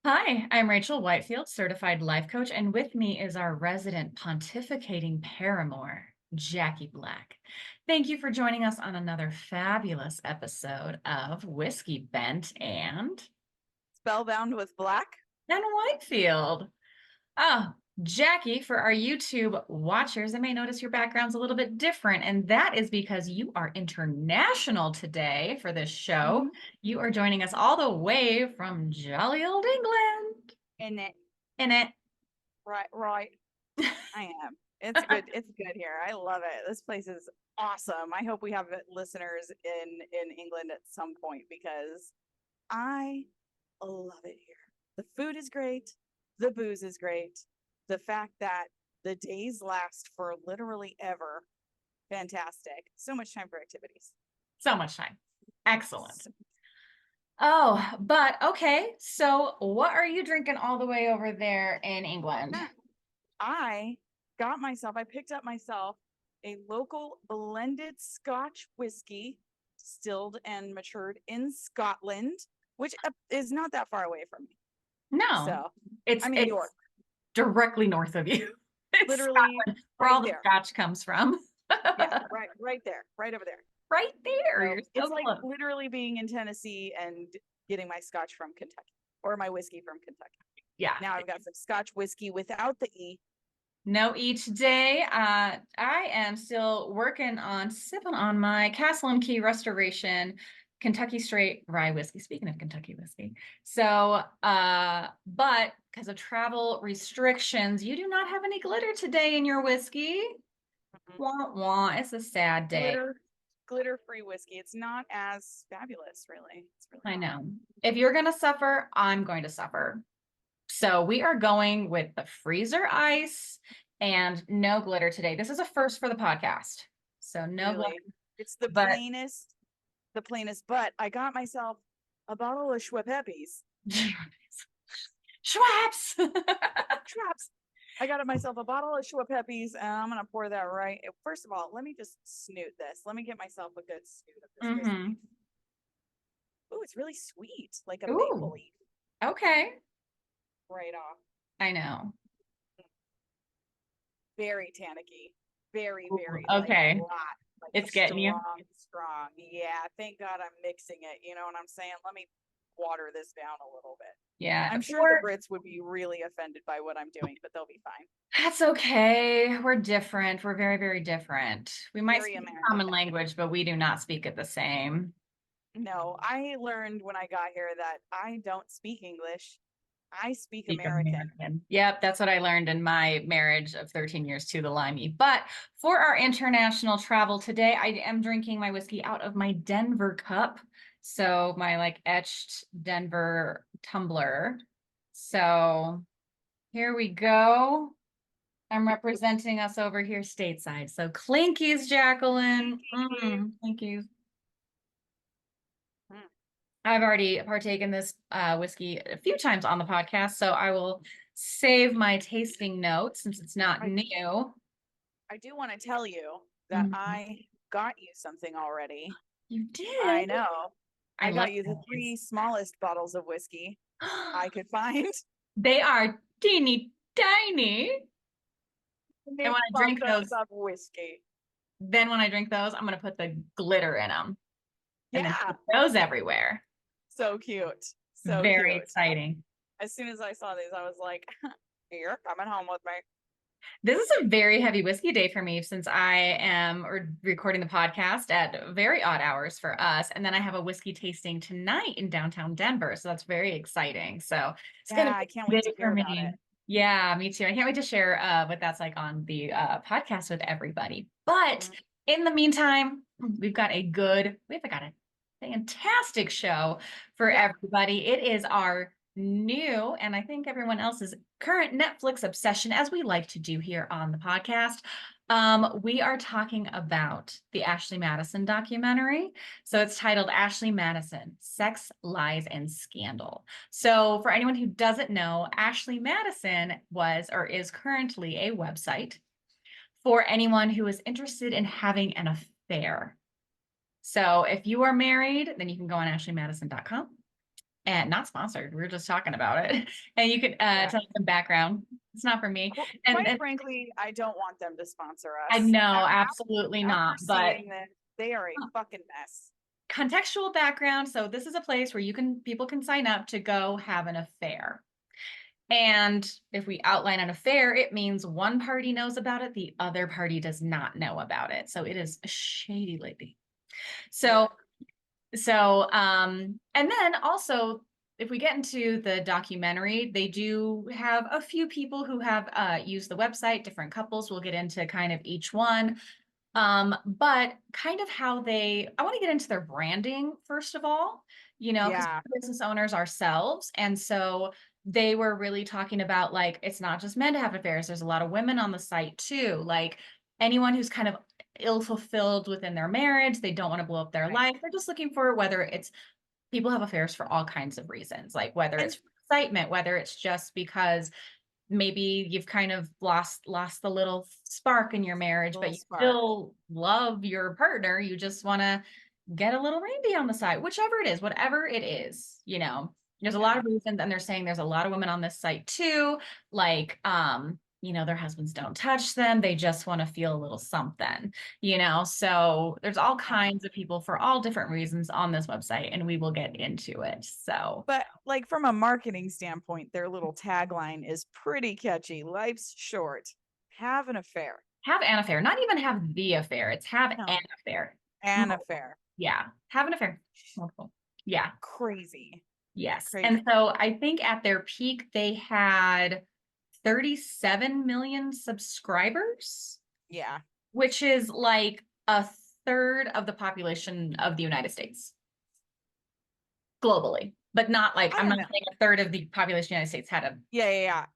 Hi, I'm Rachel Whitefield, certified life coach, and with me is our resident pontificating paramour, Jaki Black. Thank you for joining us on another fabulous episode of Whiskey Bent Spellbound with Black. and Whitefield. Oh, Jaki, for our YouTube watchers, I may notice your background's a little bit different, and that is because you are international today for this show. Mhm. You are joining us all the way from jolly old England. In it. In it. Right. I am. It's good. It's good here. I love it. This place is awesome. I hope we have listeners in England at some point because I love it here. The food is great. The booze is great. The fact that the days last for literally ever, fantastic. So much time for activities. So much time. Excellent. Oh, but okay. So what are you drinking all the way over there in England? I I picked up myself a local blended Scotch whiskey, distilled and matured in Scotland, which is not that far away from me. No, So it's I'm in it's York, directly north of you. It's literally Scotland, where right all the there. scotch comes from. Yeah, right there, right over there. Right there. So You're it's so like close. literally being in Tennessee and getting my scotch from Kentucky or my whiskey from Kentucky. Yeah. Now I've got some scotch whiskey without the E. No each day. I am still working on sipping on my Castle and Key Restoration Kentucky Straight Rye Whiskey. Speaking of Kentucky whiskey. So, but because of travel restrictions, you do not have any glitter today in your whiskey. Mhm. Wah, wah. It's a sad day. Glitter-free whiskey. It's not as fabulous, really. It's really I not. know. If you're going to suffer, I'm going to suffer. So we are going with the freezer ice and no glitter today. This is a first for the podcast. So no glitter, Really. It's but the plainest, but I got myself a bottle of Schweppes. Schweppes. Traps. I got myself a bottle of Schweppes, and I'm gonna pour that right. First of all, let me just snoot this. Let me get myself a good snoot of this Mm-hmm. whiskey. Oh, it's really sweet, like a maple Ooh, leaf okay. right off. I know. Very tannicky. Very, Ooh, very like okay. lot, like It's getting you. strong. Yeah, thank God I'm mixing it. You know what I'm saying? Let me water this down a little bit. Yeah. I'm sure the Brits would be really offended by what I'm doing, but they'll be fine. That's okay. We're different. We're very, very different. We might Very speak a American. common language, but we do not speak it the same. No, I learned when I got here that I don't speak English. I speak Speak American. American. Yep, that's what I learned in my marriage of 13 years to the limey. But for our international travel today, I am drinking my whiskey out of my Denver cup. So my like etched Denver tumbler. So here we go. I'm representing us over here stateside. So clinkies, Jacqueline. Clinkies. Hmm. I've already partaken this whiskey a few times on the podcast, so I will save my tasting notes since it's not I, new. I do want to tell you that Mhm. I got you something already. You I did. know. I I love got you the these. three smallest bottles of whiskey I could find. They are teeny tiny. And Nick when I drink buckets those, of whiskey. then when I drink those, I'm going to put the glitter in them and then Yeah. put those everywhere. So cute. So Very cute. exciting. As soon as I saw these, I was like, you're coming home with me. This is a very heavy whiskey day for me since I am recording the podcast at very odd hours for us. And then I have a whiskey tasting tonight in downtown Denver. So that's very exciting. So it's going to Yeah, I be can't wait to big for hear about it. me. Yeah, me too. I can't wait to share what that's like on the podcast with everybody. But Mm. in the meantime, we've got a fantastic show for Yeah. everybody. It is our new, and I think everyone else's current Netflix obsession, as we like to do here on the podcast. We are talking about the Ashley Madison documentary. So it's titled Ashley Madison, Sex, Lies, and Scandal. So for anyone who doesn't know, Ashley Madison was or is currently a website for anyone who is interested in having an affair. So if you are married, then you can go on ashleymadison.com. and not sponsored. We were just talking about it. And you could Yeah. tell some background. It's not for me. Quite And frankly, I don't want them to sponsor I us. know, absolutely After not. But seeing this, they are a fucking mess. contextual background. So this is a place where people can sign up to go have an affair. And if we outline an affair, it means one party knows about it, the other party does not know about it. So it is a shady lady. So, and then also, if we get into the documentary, they do have a few people who have used the website, different couples. We'll get into kind of each one. But kind of how I want to get into their branding, first of all, because we're business owners ourselves. And so they were really talking about like, it's not just men to have affairs. There's a lot of women on the site too. Like anyone who's kind of ill-fulfilled within their marriage, they don't want to blow up their life. They're just looking for whether it's people have affairs for all kinds of reasons, like whether it's excitement, whether it's just because maybe you've kind of lost the little spark in your marriage, but you still love your partner. You just want to get a little reindeer on the side, whichever it is, whatever it is, there's a lot of reasons. And they're saying there's a lot of women on this site too. Like, their husbands don't touch them. They just want to feel a little something, so there's all kinds of people for all different reasons on this website, and we will get into it. So, but like from a marketing standpoint, their little tagline is pretty catchy. Life's short. Have an affair. Have an affair, not even have the affair. It's have an affair. An affair. Yeah. Have an affair. Multiple. Yeah. Crazy. Yes. Crazy. And so I think at their peak, they had 37 million subscribers. Yeah. Which is like a third of the population of the United States. Globally. But not like, I'm not saying a third of the population of the United States had a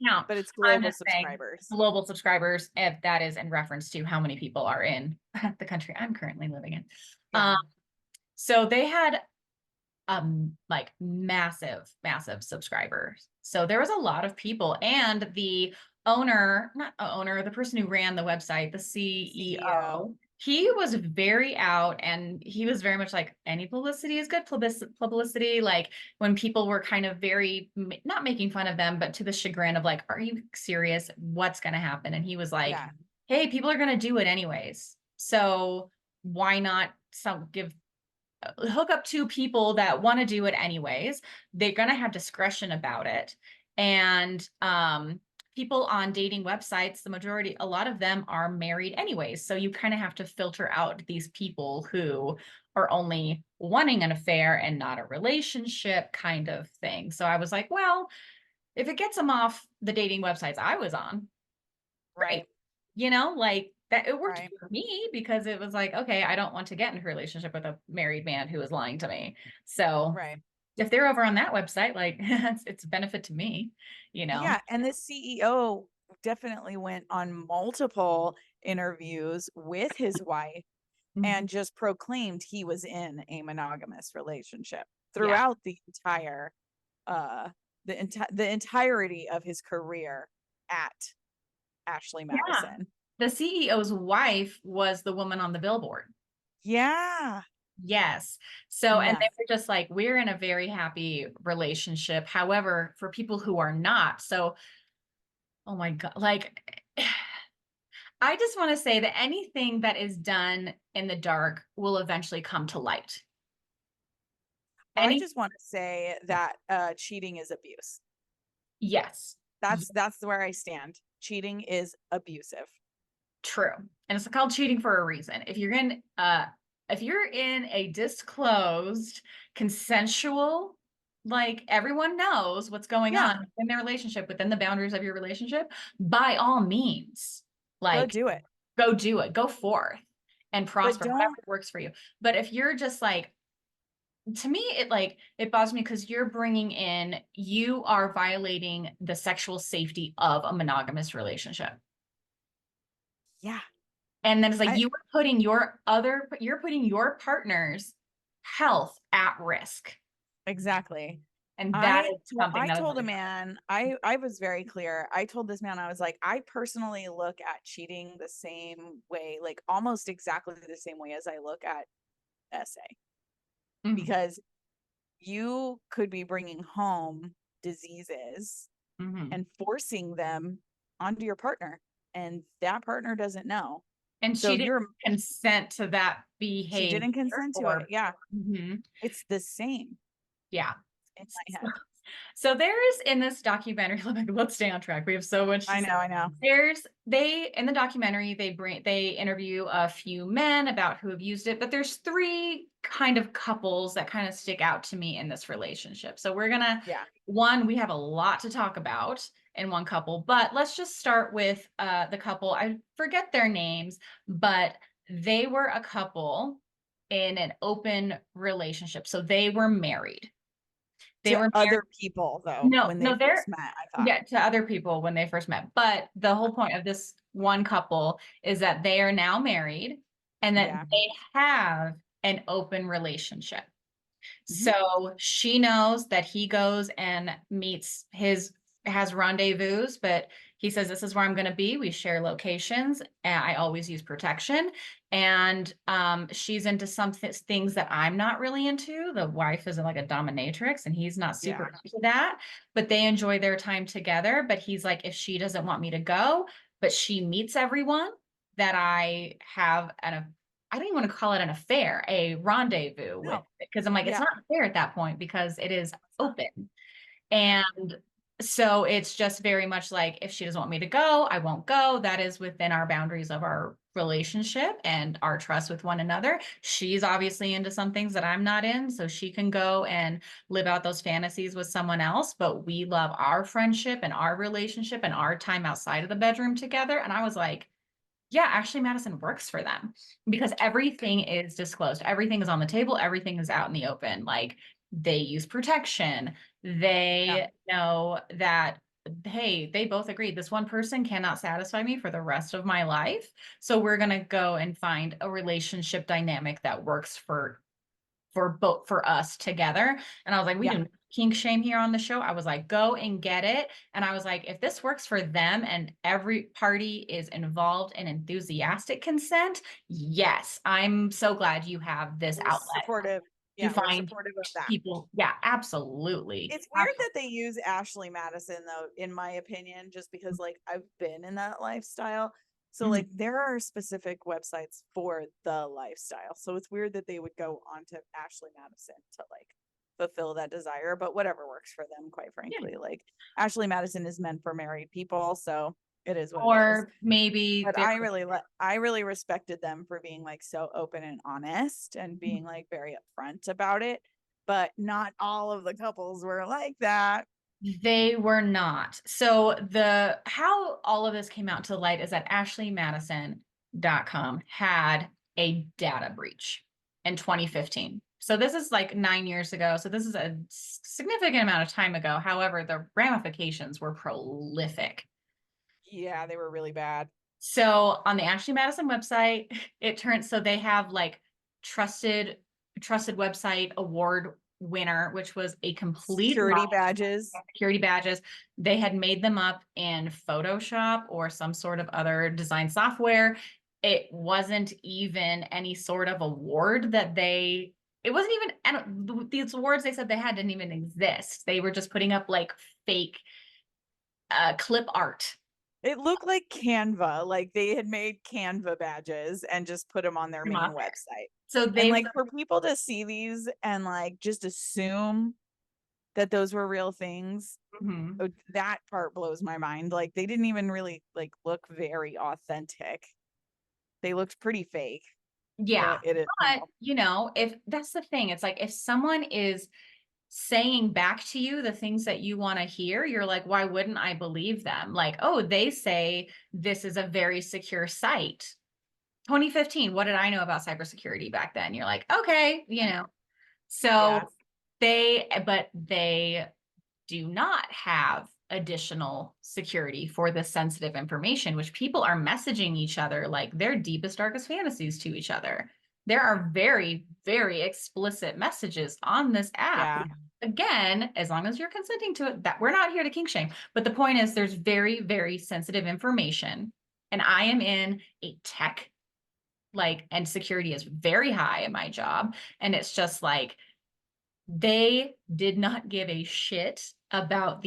count. But it's global subscribers. Global subscribers, if that is in reference to how many people are in the country I'm currently living in. Yeah. So they had like massive subscribers. So there was a lot of people, and the the person who ran the website, the CEO, he was very out, and he was very much like, any publicity is good publicity. Like when people were kind of very, not making fun of them, but to the chagrin of like, are you serious? What's going to happen? And he was like, hey, people are going to do it anyways. So why not hook up two people that want to do it anyways? They're going to have discretion about it. And people on dating websites, a lot of them are married anyways. So you kind of have to filter out these people who are only wanting an affair and not a relationship kind of thing. So I was like, well, if it gets them off the dating websites I was on, right? Like that, it worked for me because it was like, okay, I don't want to get into a relationship with a married man who is lying to me. So if they're over on that website, like it's a benefit to me, Yeah. And the CEO definitely went on multiple interviews with his wife and just proclaimed he was in a monogamous relationship throughout the entire the entirety of his career at Ashley Madison. The CEO's wife was the woman on the billboard. Yeah. Yes. So, and they were just like, we're in a very happy relationship. However, for people who are not, so, oh my God, like, I just want to say that anything that is done in the dark will eventually come to light. I just want to say that cheating is abuse. Yes. That's where I stand. Cheating is abusive. True. And it's called cheating for a reason. If you're in a disclosed, consensual, like everyone knows what's going on in their relationship within the boundaries of your relationship, by all means, like go do it, go forth and prosper, whatever works for you. But if you're just like, to me, it bothers me because you are violating the sexual safety of a monogamous relationship. Yeah. And then it's like, you're putting your partner's health at risk. Exactly. And that is something I told a man, I was very clear. I told this man, I was like, I personally look at cheating the same way, like almost exactly the same way as I look at SA. Because you could be bringing home diseases Mhm. and forcing them onto your partner, and that partner doesn't know. And So she didn't you're consent to that she behavior didn't consent to it. or Yeah, Mhm. it's the same Yeah. in my head. So there's in this documentary, let's stay on track. We have so much to I say. know, I know. They in the documentary, they interview a few men about who have used it, but there's three kind of couples that kind of stick out to me in this relationship. So we're gonna, Yeah. one, we have a lot to talk about in one couple, but let's just start with the couple. I forget their names, but they were a couple in an open relationship. So they were married. They To were married. other people though, No, when they no, first they're met, I thought. yeah, to other people when they first met. But the whole point of this one couple is that they are now married and that Yeah. they have an open relationship. Hmm. So she knows that he goes and meets has rendezvous, but he says, this is where I'm going to be. We share locations. And I always use protection. And she's into some things that I'm not really into. The wife is like a dominatrix and he's not Yeah. super into that, but they enjoy their time together. But he's like, if she doesn't want me to go, but she meets everyone that I have I don't even want to call it an affair, a rendezvous with No. it. Because I'm like, it's Yeah. not fair at that point because it is It's not. open. Yeah. And so it's just very much like, if she doesn't want me to go, I won't go. That is within our boundaries of our relationship and our trust with one another. She's obviously into some things that I'm not in, so she can go and live out those fantasies with someone else. But we love our friendship and our relationship and our time outside of the bedroom together. And I was like, yeah, Ashley Madison works for them because everything is disclosed. Everything is on the table. Everything is out in the open. Like they use protection. Yeah. They know that, hey, they both agreed this one person cannot satisfy me for the rest of my life. So we're going to go and find a relationship dynamic that works for both for us together. And I was like, we Yeah. do kink shame here on the show. I was like, go and get it. And I was like, if this works for them and every party is involved in enthusiastic consent, yes, I'm so glad you have this We're outlet supportive. to Yeah, we're find supportive of that. people. Yeah, absolutely. It's weird that they use Ashley Madison though, in my opinion, just because like I've been in that lifestyle. So Mhm. like there are specific websites for the lifestyle. So it's weird that they would go onto Ashley Madison to like fulfill that desire, but whatever works for them, quite Yeah. frankly. Like Ashley Madison is meant for married people, so it is what it is. Or maybe But they're I really respected them for being like so open and honest and being like very upfront about it. But not all of the couples were like that. They were not. So the how all of this came out to light is that ashleymadison.com had a data breach in 2015. So this is like 9 years ago. So this is a significant amount of time ago. However, the ramifications were prolific. Yeah, they were really bad. So on the Ashley Madison website, it turns so they have like trusted trusted website award winner, which was a complete Security badges. security badges. They had made them up in Photoshop or some sort of other design software. It wasn't even any sort of award that it wasn't even, and these awards they said they had didn't even exist. They were just putting up like fake clip art. It looked like Canva, like they had made Canva badges and just put them on their From main out there. website. So And they like for people to see these and like just assume that those were real things, Mhm. that part blows my mind. Like they didn't even really like look very authentic. They looked pretty fake. Yeah. It is, But, if that's the thing, it's like if someone is saying back to you the things that you want to hear, you're like, why wouldn't I believe them? Like, oh, they say this is a very secure site. 2015, what did I know about cybersecurity back then? You're like, okay, yeah, So but they do not have additional security for this sensitive information, which people are messaging each other like their deepest, darkest fantasies to each other. There are very, very explicit messages on this app. yeah, Again, as long as you're consenting to it, that we're not here to kink shame. But the point is, there's very, very sensitive information. And I am in a tech, and security is very high in my job. And it's just like, They did not give a shit about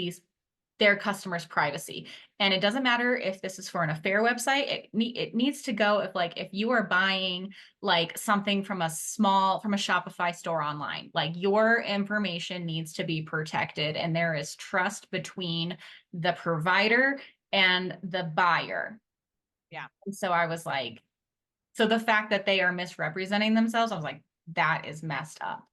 their customers' privacy. And it doesn't matter if this is for an affair website. It needs to go if you are buying like something from a Shopify store online, like your information needs to be protected, and there is trust between the provider and the buyer. Yeah. And so I was like, so the fact that they are misrepresenting themselves, I was like, that is messed up.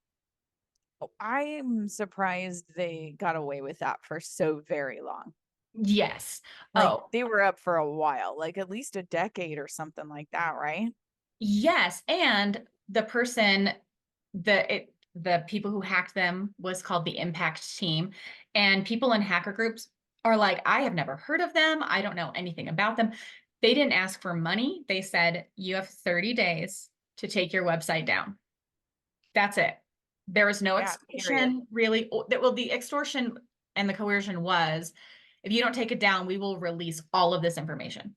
I'm surprised they got away with that for so very long. Yes. Like Oh, they were up for a while, like at least a decade or something like that, right? yes. And the people who hacked them was called the Impact Team. And people in hacker groups are like, I have never heard of them. I don't know anything about them. They didn't ask for money. They said, you have 30 days to take your website down. That's it. There was no Yeah, period. extortion, really. Well, the extortion and the coercion was, if you don't take it down, we will release all of this information.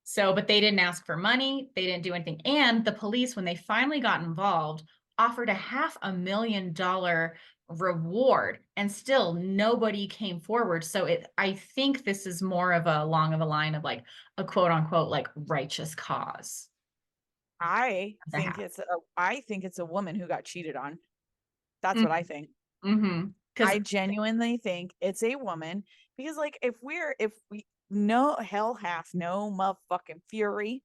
So, but they didn't ask for money. They didn't do anything. And the police, when they finally got involved, offered a $500,000 reward, and still nobody came forward. So I think this is more of a line of like a quote unquote like righteous cause. I think it's a woman who got cheated on. That's what I Mm-hmm. think. Because I genuinely think it's a woman because like if we no hell hath no motherfucking fury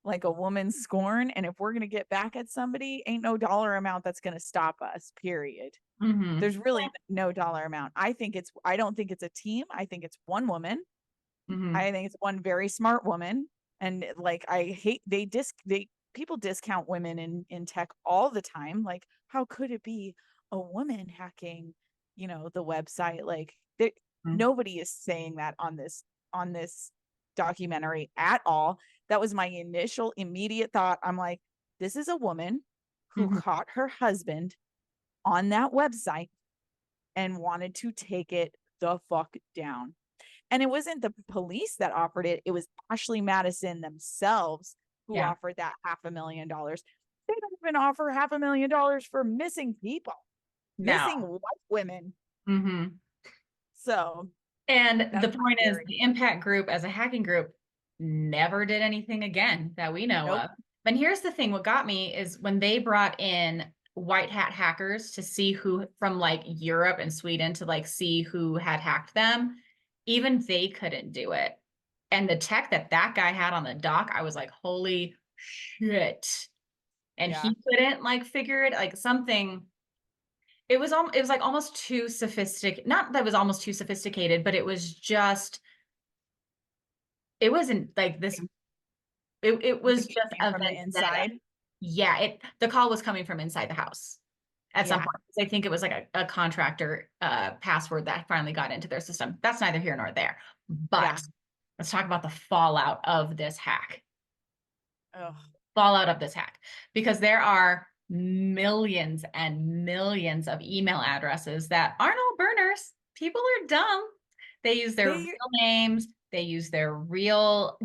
like a woman's scorn, and if we're gonna get back at somebody, ain't no dollar amount that's gonna stop us, period. mm-hmm, There's really no dollar amount. I don't think it's a team. I think it's one woman. mm-hmm, I think it's one very smart woman. And like I hate they people discount women in tech all the time. Like, how could it be a woman hacking, the website? Like nobody is saying that on this documentary at all. That was my initial immediate thought. I'm like, this is a woman who mm-hmm, caught her husband on that website and wanted to take it the fuck down. And it wasn't the police that offered it, it was Ashley Madison themselves who yeah, offered that $500,000. They don't even offer $500,000 for missing people, no. missing white women. Mm-hmm. So And the that's my point is, theory. the Impact Group as a hacking group never did anything again that we know Nope. of. But here's the thing, what got me is when they brought in white hat hackers to see who from like Europe and Sweden to like see who had hacked them, even they couldn't do it. And the tech that guy had on the dock, I was like, holy shit. And Yeah. he couldn't like figure it like something. It was like almost too sophisticated. Not that it was almost too sophisticated, but it was just, it wasn't like this. It You was think it just came a from the vendetta. inside? Yeah, the call was coming from inside the house at some Yeah. point. I think it was like a contractor password that finally got into their system. That's neither here nor there. Yeah. But let's talk about the fallout of this hack. Oh, Fallout of this hack, because there are millions and millions of email addresses that aren't all burners. People are dumb. They use their they, real names. They use their real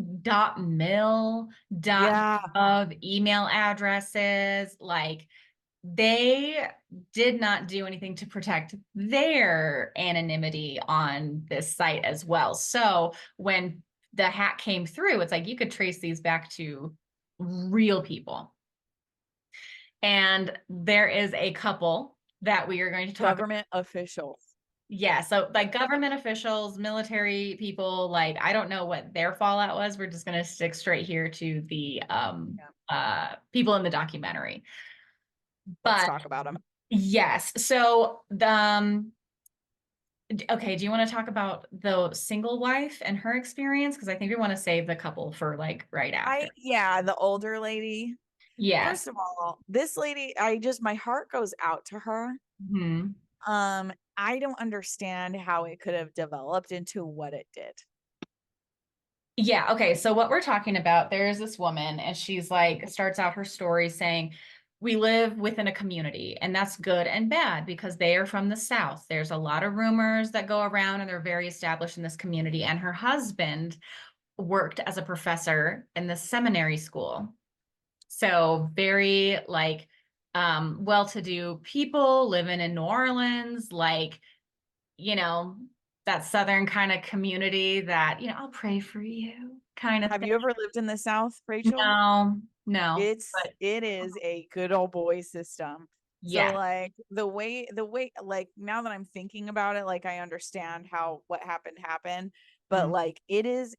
.mil, yeah. .gov email addresses. Like, they did not do anything to protect their anonymity on this site as well. So when the hack came through, it's like you could trace these back to real people. And there is a couple that we are going to talk about. Government officials. Yeah, so like government officials, military people, like I don't know what their fallout was. We're just going to stick straight here to the Yeah. people in the documentary. Let's But talk about them. yes, so okay, do you want to talk about the single wife and her experience? Because I think we want to save the couple for like right after. Yeah, the older lady. Yes. First of all, this lady, my heart goes out to her. Hmm. I don't understand how it could have developed into what it did. Yeah, okay. So what we're talking about, there's this woman and she's like starts out her story saying, we live within a community, and that's good and bad because they are from the South. There's a lot of rumors that go around and they're very established in this community. And her husband worked as a professor in the seminary school. So very like well-to-do people living in New Orleans, like, you know, that Southern kind of community that, I'll pray for you kind of Have thing. you ever lived in the South, Rachel? No, no, but It is a good old boy system. So yeah. like the way like now that I'm thinking about it, like I understand how what happened, but Mm, like it is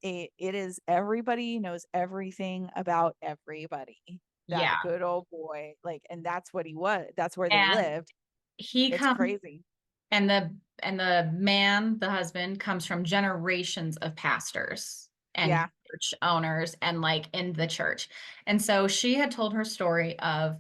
everybody knows everything about everybody. yeah. That good old boy, like, and that's what he was. That's where they And lived. he It's comes crazy. and the man, the husband, comes from generations of pastors and Yeah. church owners and like in the church. And so she had told her story of,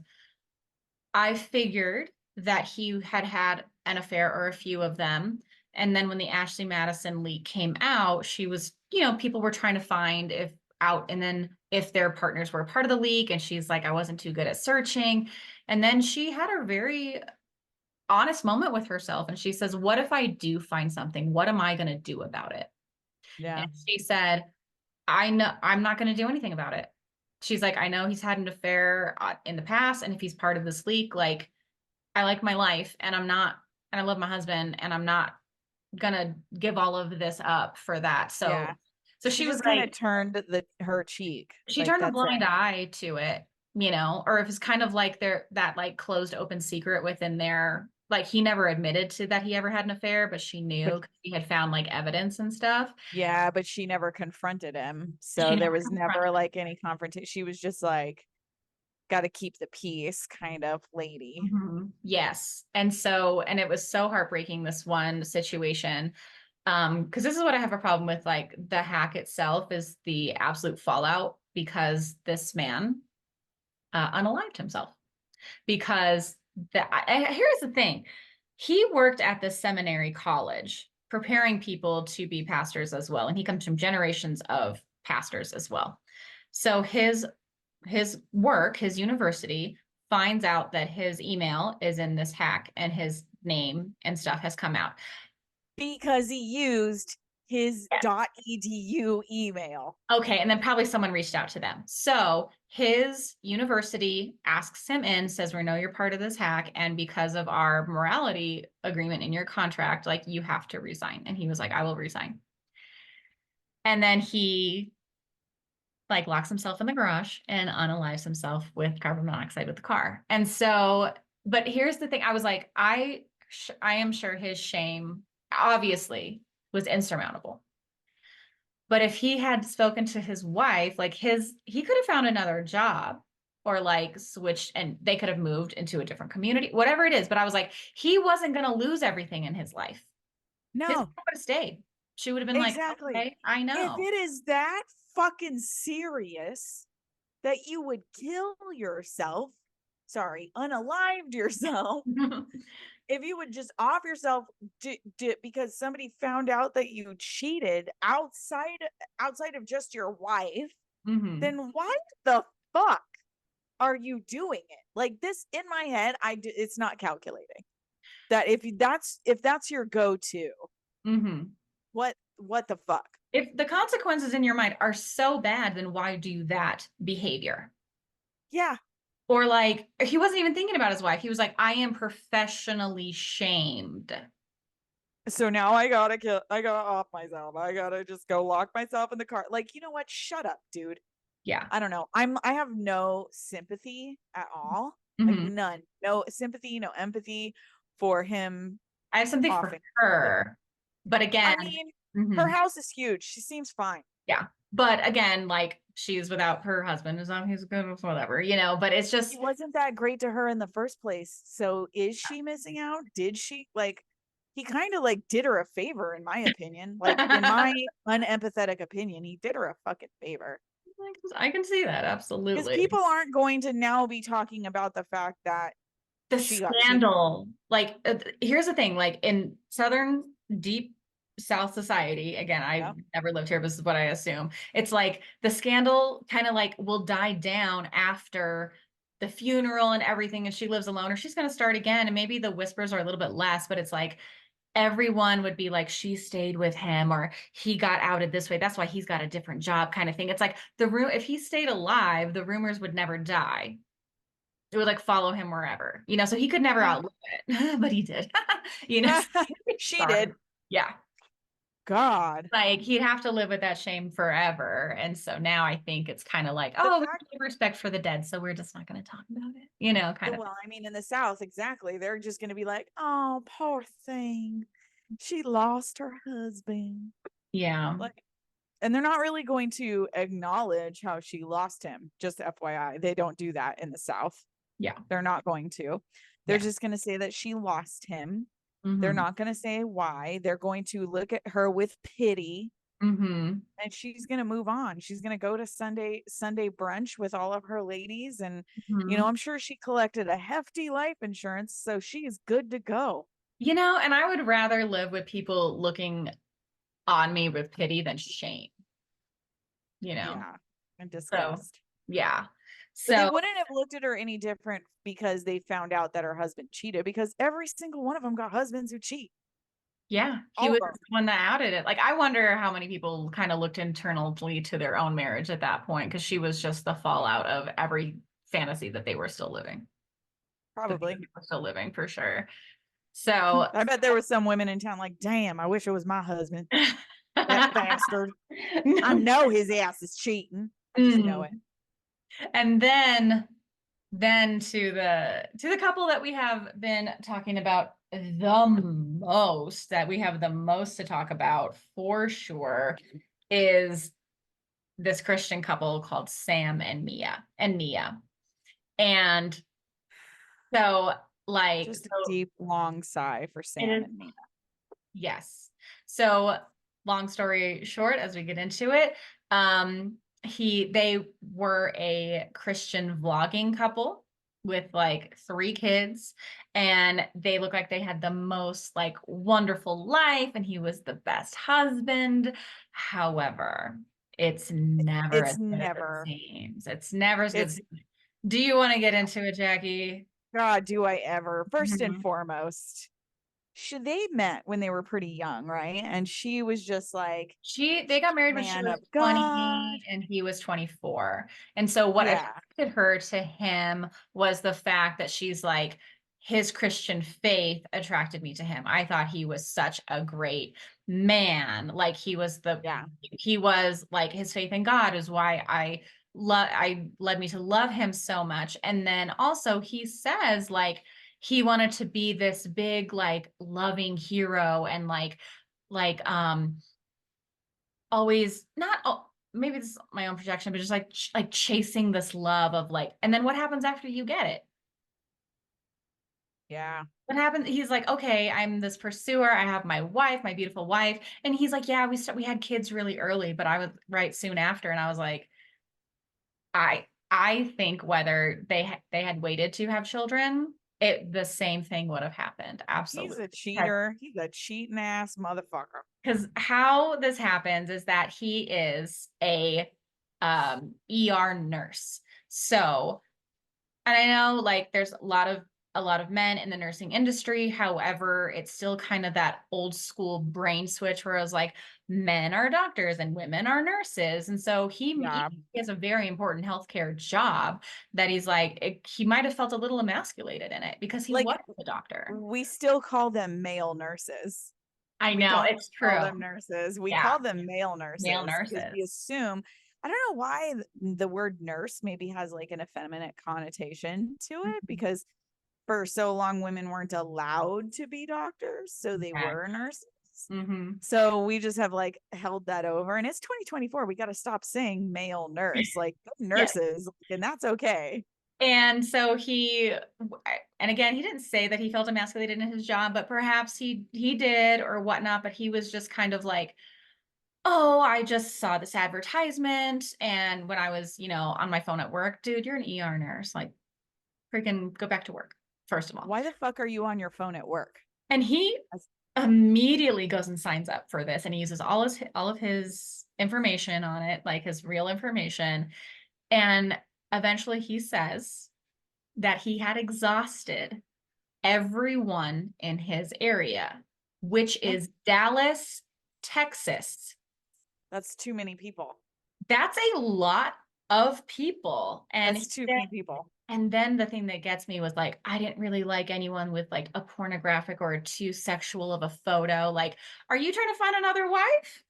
I figured that he had had an affair or a few of them. And then when the Ashley Madison leak came out, she was, people were trying to find if out and then if their partners were a part of the leak. And she's like, I wasn't too good at searching. And then she had a very honest moment with herself. And she says, what if I do find something? What am I going to do about it? And Yeah. she said, I know I'm not going to do anything about it. She's like, I know he's had an affair in the past. And if he's part of this leak, like, I like my life and and I love my husband and I'm not gonna give all of this up for that. So, Yeah. so She she was just kind of like, turned her cheek. she Like turned a that's it. blind eye to it, or if it's kind of like that like closed open secret within their, like he never admitted to that he ever had an affair, but she But knew 'cause he had found like evidence and stuff. yeah, but she never confronted him. She So there never was confronted. never like any confrontation. She was just like, got to keep the peace kind of lady. Mhm. Yes. And it was so heartbreaking, this one situation. Because this is what I have a problem with, like the hack itself is the absolute fallout because this man unalived himself. Because here's the thing. He worked at the seminary college preparing people to be pastors as well. And he comes from generations of pastors as well. So his work, his university, finds out that his email is in this hack and his name and stuff has come out. Because he used his Yes. .edu email. Okay, and then probably someone reached out to them. So his university asks him in, says, we know you're part of this hack, and because of our morality agreement in your contract, like you have to resign. And he was like, I will resign. And then he like locks himself in the garage and unalives himself with carbon monoxide with the car. And so, but here's the thing. I was like, I am sure his shame obviously was insurmountable. But if he had spoken to his wife, like he could have found another job or like switched and they could have moved into a different community, whatever it is. But I was like, he wasn't going to lose everything in his life. His wife No, would have stayed. She would have been like, exactly. okay, I If know. it is that fucking serious that you would kill yourself, sorry, unalived yourself, if you would just off yourself because somebody found out that you cheated outside of just your wife, Hmm. then why the fuck are you doing it? Like this in my head, it's not calculating. That if that's your go-to, Hmm. what the fuck? If the consequences in your mind are so bad, then why do that behavior? Yeah. Or like, he wasn't even thinking about his wife. He was like, I am professionally shamed. So now I gotta off myself. I gotta just go lock myself in the car. Like, you know what? Shut up, dude. Yeah. I don't know. I have no sympathy at all. Like Hmm. none. No sympathy, no empathy for him I have something for offing. Like, her. But I again, mean, her mhm, house is huge. She seems fine. yeah. But again, like she's without her husband, as long as he's good, whatever, but it's He just, wasn't that great to her in the first place. So is she missing out? Did she like he kind of like did her a favor in my opinion. Like in my unempathetic opinion, he did her a fucking favor. I can see that. Because Absolutely. people aren't going to now be talking about the fact that The she got cheated on. scandal, like, here's the thing, like in Southern deep South society, again, I Yep. never lived here, but this is what I assume. It's like the scandal kind of like will die down after the funeral and everything, and she lives alone, or she's going to start again. And maybe the whispers are a little bit less, but it's like everyone would be like, she stayed with him or he got outed this way. That's why he's got a different job kind of thing. It's like if he stayed alive, the rumors would never die. it would like follow him wherever, you know, so he could never outlive it, but he did, you know. She Sorry. did. Yeah. God. Like he'd have to live with that shame forever. And so now I think it's kind of like, The oh, we fact, have respect for the dead, so we're just not going to talk about it, you know, kind of. well, I mean, in the South, exactly. They're just going to be like, oh, poor thing. She lost her husband. Yeah. Like, and they're not really going to acknowledge how she lost him. Just FYI, they don't do that in the South. Yeah. They're not going to. They're Yeah. just going to say that she lost him. They're Mm-hmm. not going to say why. They're going to look at her with pity, Mm-hmm. and she's going to move on. She's going to go to Sunday brunch with all of her ladies, and Mm-hmm. I'm sure she collected a hefty life insurance, so she is good to go. You know, and I would rather live with people looking on me with pity than shame, you know? Yeah, and So, disgust. yeah. But they So, wouldn't have looked at her any different because they found out that her husband cheated, because every single one of them got husbands who cheat. yeah, he All of was them. the one that outed it. Like, I wonder how many people kind of looked internally to their own marriage at that point, because she was just the fallout of every fantasy that they were still living, that they Probably. were still living for sure. So, I bet there were some women in town like, damn, I wish it was my husband. That bastard. I no. know his ass is cheating. I just know Mhm. it. And then to the couple that we have been talking about the most, that we have the most to talk about for sure, is this Christian couple called Sam and Nia. And so like Just a so deep, long sigh for it Sam is, and Mia. yes. So long story short, as we get into it, they were a Christian vlogging couple with like 3 kids, and they look like they had the most like wonderful life, and he was the best husband. However, it's never It's as good as it never, seems. It's never as good as it's, it seems. Do you want to get into it, Jackie? God, do I ever. First and Mhm. foremost, they met when they were pretty young, right? And she was just like, They got married when she man was of God. 20 and he was 24. And so what Yeah. attracted her to him was the fact that she's like, his Christian faith attracted me to him. I thought he was such a great man. Like Yeah. he was like, his faith in God is why I led me to love him so much. And then also he says like he wanted to be this big like loving hero, and like always not maybe this is my own projection, but just like chasing this love of like, and then what happens after you get it? Yeah. What happens? He's like, okay, I'm this pursuer. I have my wife, my beautiful wife, and he's like, yeah, we had kids really early, but I was right soon after, and I was like, I think whether they had waited to have children, the same thing would have happened. He's Absolutely. a cheater. He's a cheating ass motherfucker. Because how this happens is that he is a ER nurse. So, and I know like there's a lot of men in the nursing industry. However, it's still kind of that old school brain switch where it was like men are doctors and women are nurses. And so he Yeah. has a very important healthcare job that he's like he might have felt a little emasculated in it because he Like, was a doctor. we still call them male nurses. I We know, don't it's call true. them nurses. We Yeah, call them male male nurses because nurses. we assume, I don't know why the word nurse maybe has like an effeminate connotation to it, Mhm. because for so long women weren't allowed to be doctors, so they Okay. were nurses. Hmm. So we just have like held that over, and it's 2024. We got to stop saying male nurse, like Yes. nurses, and that's okay. And so and again, he didn't say that he felt emasculated in his job, but perhaps he did or whatnot. But he was just kind of like, oh, I just saw this advertisement, and when I was, on my phone at work, dude, you're an ER nurse. Like, freaking go back to work, first of all. Why the fuck are you on your phone at work? And he immediately goes and signs up for this, and he uses all of his information on it, like his real information. And eventually he says that he had exhausted everyone in his area, which Yeah, is Dallas, Texas. that's too many people. That's a lot of people. And That's too many people. And then the thing that gets me was like, I didn't really like anyone with like a pornographic or too sexual of a photo. Like, are you trying to find another wife?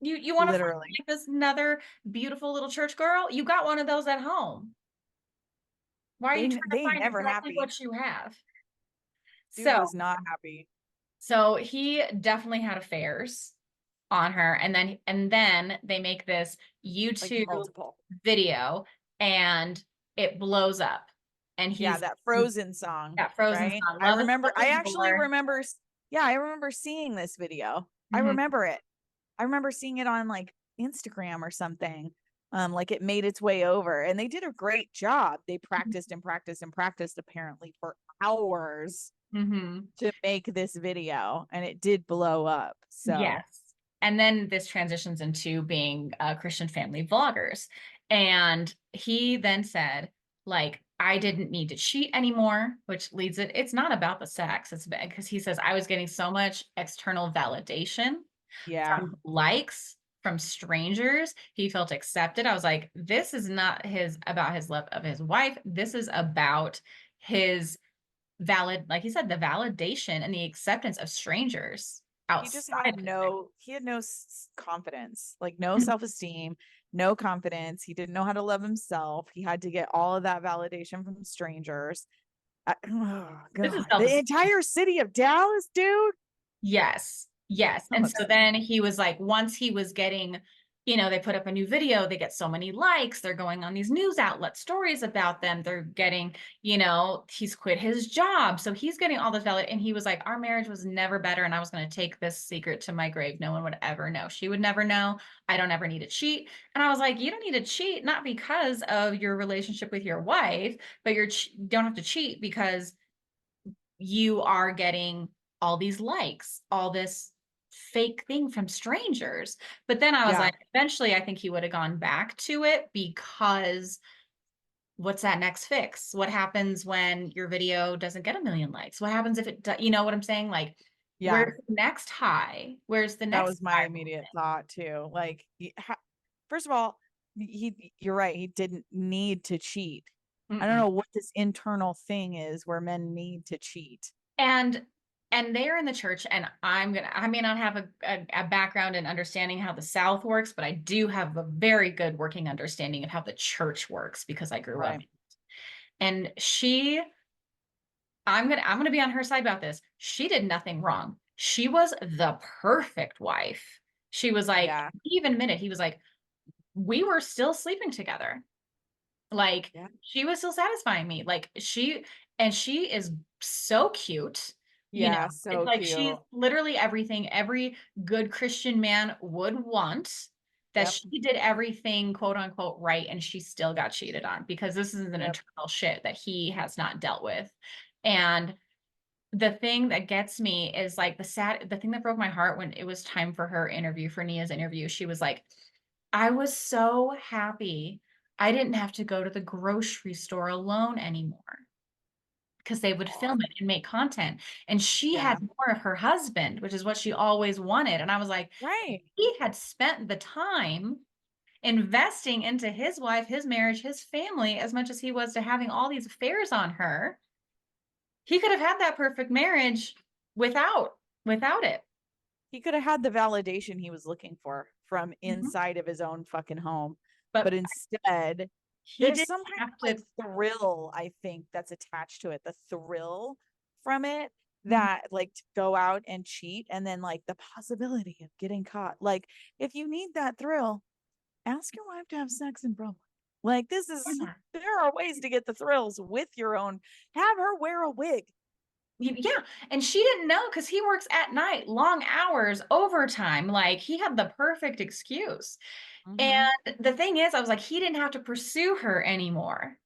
You want to find Literally. like this another beautiful little church girl? You got one of those at home. Why are you trying to They find never exactly happy. what you have? Dude So, was not happy. so he definitely had affairs on her, and then they make this Like YouTube multiple. video, and it blows up, and Yeah, he's that Frozen song, that Frozen right? song, "Love is I closed actually door." remember, yeah, I remember seeing this video. I Mhm, remember it. I remember seeing it on like Instagram or something. Like it made its way over and they did a great job. They practiced and practiced and practiced apparently for hours mhm. to make this video and it did blow up. So, Yes. And then this transitions into being Christian family vloggers. And he then said, like, I didn't need to cheat anymore, which leads it's not about the sex. It's because he says, I was getting so much external validation yeah. from likes from strangers. He felt accepted. I was like, this is not about his love of his wife. This is about his like he said, the validation and the acceptance of strangers He just outside had of his no confidence, like no family. self-esteem, no confidence. He didn't know how to love himself. He had to get all of that validation from strangers. Oh This is God, the self-esteem. entire city of Dallas, dude. Yes. Yes. So And so upset. then he was like, once he was getting, they put up a new video, they get so many likes, they're going on these news outlet stories about them. They're getting, he's quit his job. So he's getting all this valid. And he was like, our marriage was never better. And I was going to take this secret to my grave. No one would ever know. She would never know. I don't ever need to cheat. And I was like, you don't need to cheat, not because of your relationship with your wife, but you don't have to cheat because you are getting all these likes, all this fake thing from strangers. But then I was Yeah. like, eventually, I think he would have gone back to it because what's that next fix? What happens when your video doesn't get a million likes? What happens if you know what I'm saying? Like, Yeah. where's the next high? Where's the That next was my high? immediate thought too. Like, first of all, you're right. He didn't need to cheat. I don't Mm-mm. know what this internal thing is where men need to cheat. And they're in the church, and I may not have a background in understanding how the South works, but I do have a very good working understanding of how the church works because I grew up. Right. And I'm gonna be on her side about this. She did nothing wrong. She was the perfect wife. She was like, Yeah. he even admitted, he was like, we were still sleeping together. Like Yeah. she was still satisfying me. She is so cute. Yeah. It's So like she's cute. literally everything every good Christian man would want. That Yep. she did everything quote unquote right, and she still got cheated on because this is an Yep. internal shit that he has not dealt with. And the thing that gets me is like the thing that broke my heart when it was time for her interview, for Nia's interview. She was like, I was so happy I didn't have to go to the grocery store alone anymore because they would Aw. film it and make content. And she Yeah. had more of her husband, which is what she always wanted. And I was like, Right. he had spent the time investing into his wife, his marriage, his family, as much as he was to having all these affairs on her. He could have had that perfect marriage without it. He could have had the validation he was looking for from Mhm. inside of his own fucking home. But But instead, he there's didn't some kind have of to. like thrill, I think, that's attached to it. The thrill from it Mhm. that like to go out and cheat and then like the possibility of getting caught. Like if you need that thrill, ask your wife to have sex in public. Like this is Yeah. there are ways to get the thrills with your own. Have her wear a wig. Yeah. And she didn't know because he works at night, long hours, overtime. Like he had the perfect excuse. Mm-hmm. And the thing is, I was like, he didn't have to pursue her anymore.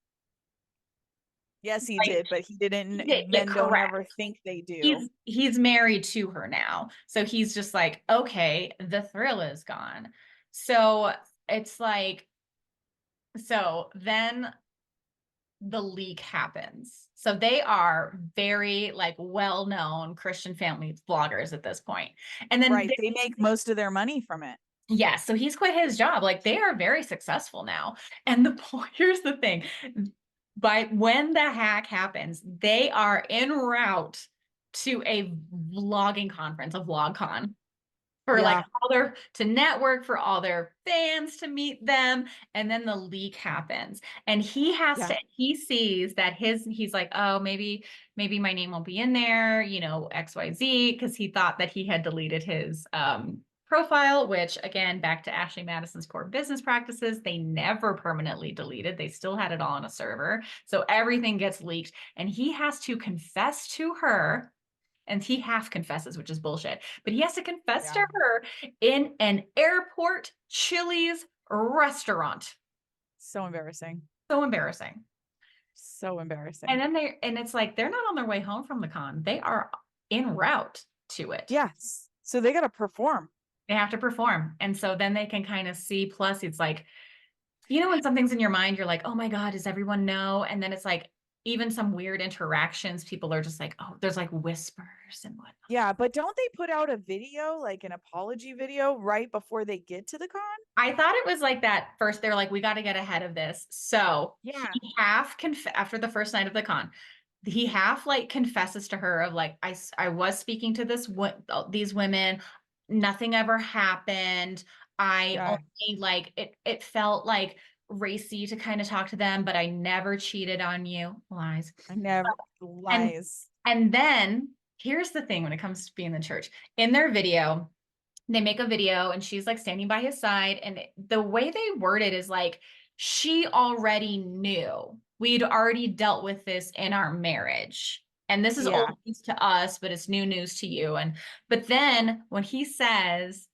Yes, he Like did, but he didn't. he did it Men don't correct. ever think they do. He's married to her now. So he's just like, okay, the thrill is gone. So it's like, so then the leak happens. So they are very like well-known Christian family vloggers at this point. And then Right. They make most of their money from it. yeah, so he's quit his job. Like they are very successful now. And the point, here's the thing. By when the hack happens, they are en route to a vlogging conference, a vlog-con, for like Yeah. all their to network, for all their fans to meet them. And then the leak happens. And Yeah. he sees that he's like, oh, maybe my name won't be in there, XYZ, because he thought that he had deleted his profile, which again, back to Ashley Madison's core business practices, they never permanently deleted. They still had it all on a server. So everything gets leaked, and he has to confess to her, and he half confesses, which is bullshit, but he has to confess Yeah. to her in an airport Chili's restaurant. So embarrassing. So embarrassing. So embarrassing. And then it's like they're not on their way home from the con. They are en route to it. Yes. So they got to perform. They have to perform. And so then they can kind of see. Plus, it's like, when something's in your mind, you're like, oh my God, does everyone know? And then it's like, even some weird interactions, people are just like, oh, there's like whispers and whatnot. Yeah, but don't they put out a video, like an apology video, right before they get to the con? I thought it was like that first. They're like, we got to get ahead of this. So Yeah. he after the first night of the con, he half like confesses to her of like, I was speaking to these women. Nothing ever happened. I Yeah. only like it felt like racy to kind of talk to them, but I never cheated on you. Lies. I never And lies. and then here's the thing when it comes to being in the church. In their video, they make a video and she's like standing by his side, and the way they word it is like she already knew. We'd already dealt with this in our marriage. And this is Yeah. old news to us, but it's new news to you. But then when he says,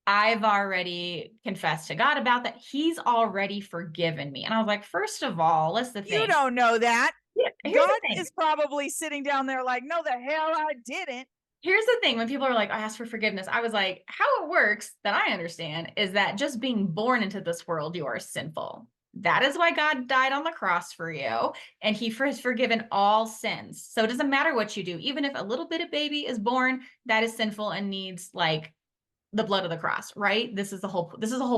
I've already confessed to God about that, he's already forgiven me. And I was like, first of all, that's the You thing. don't know that. Here's God the thing. is probably sitting down there like, no, the hell I didn't. Here's the thing. When people are like, I asked for forgiveness, I was like, how it works that I understand is that just being born into this world, you are sinful. That is why God died on the cross for you, and he has forgiven all sins. So it doesn't matter what you do. Even if a little bit of baby is born, that is sinful and needs like the blood of the cross, right? This is the whole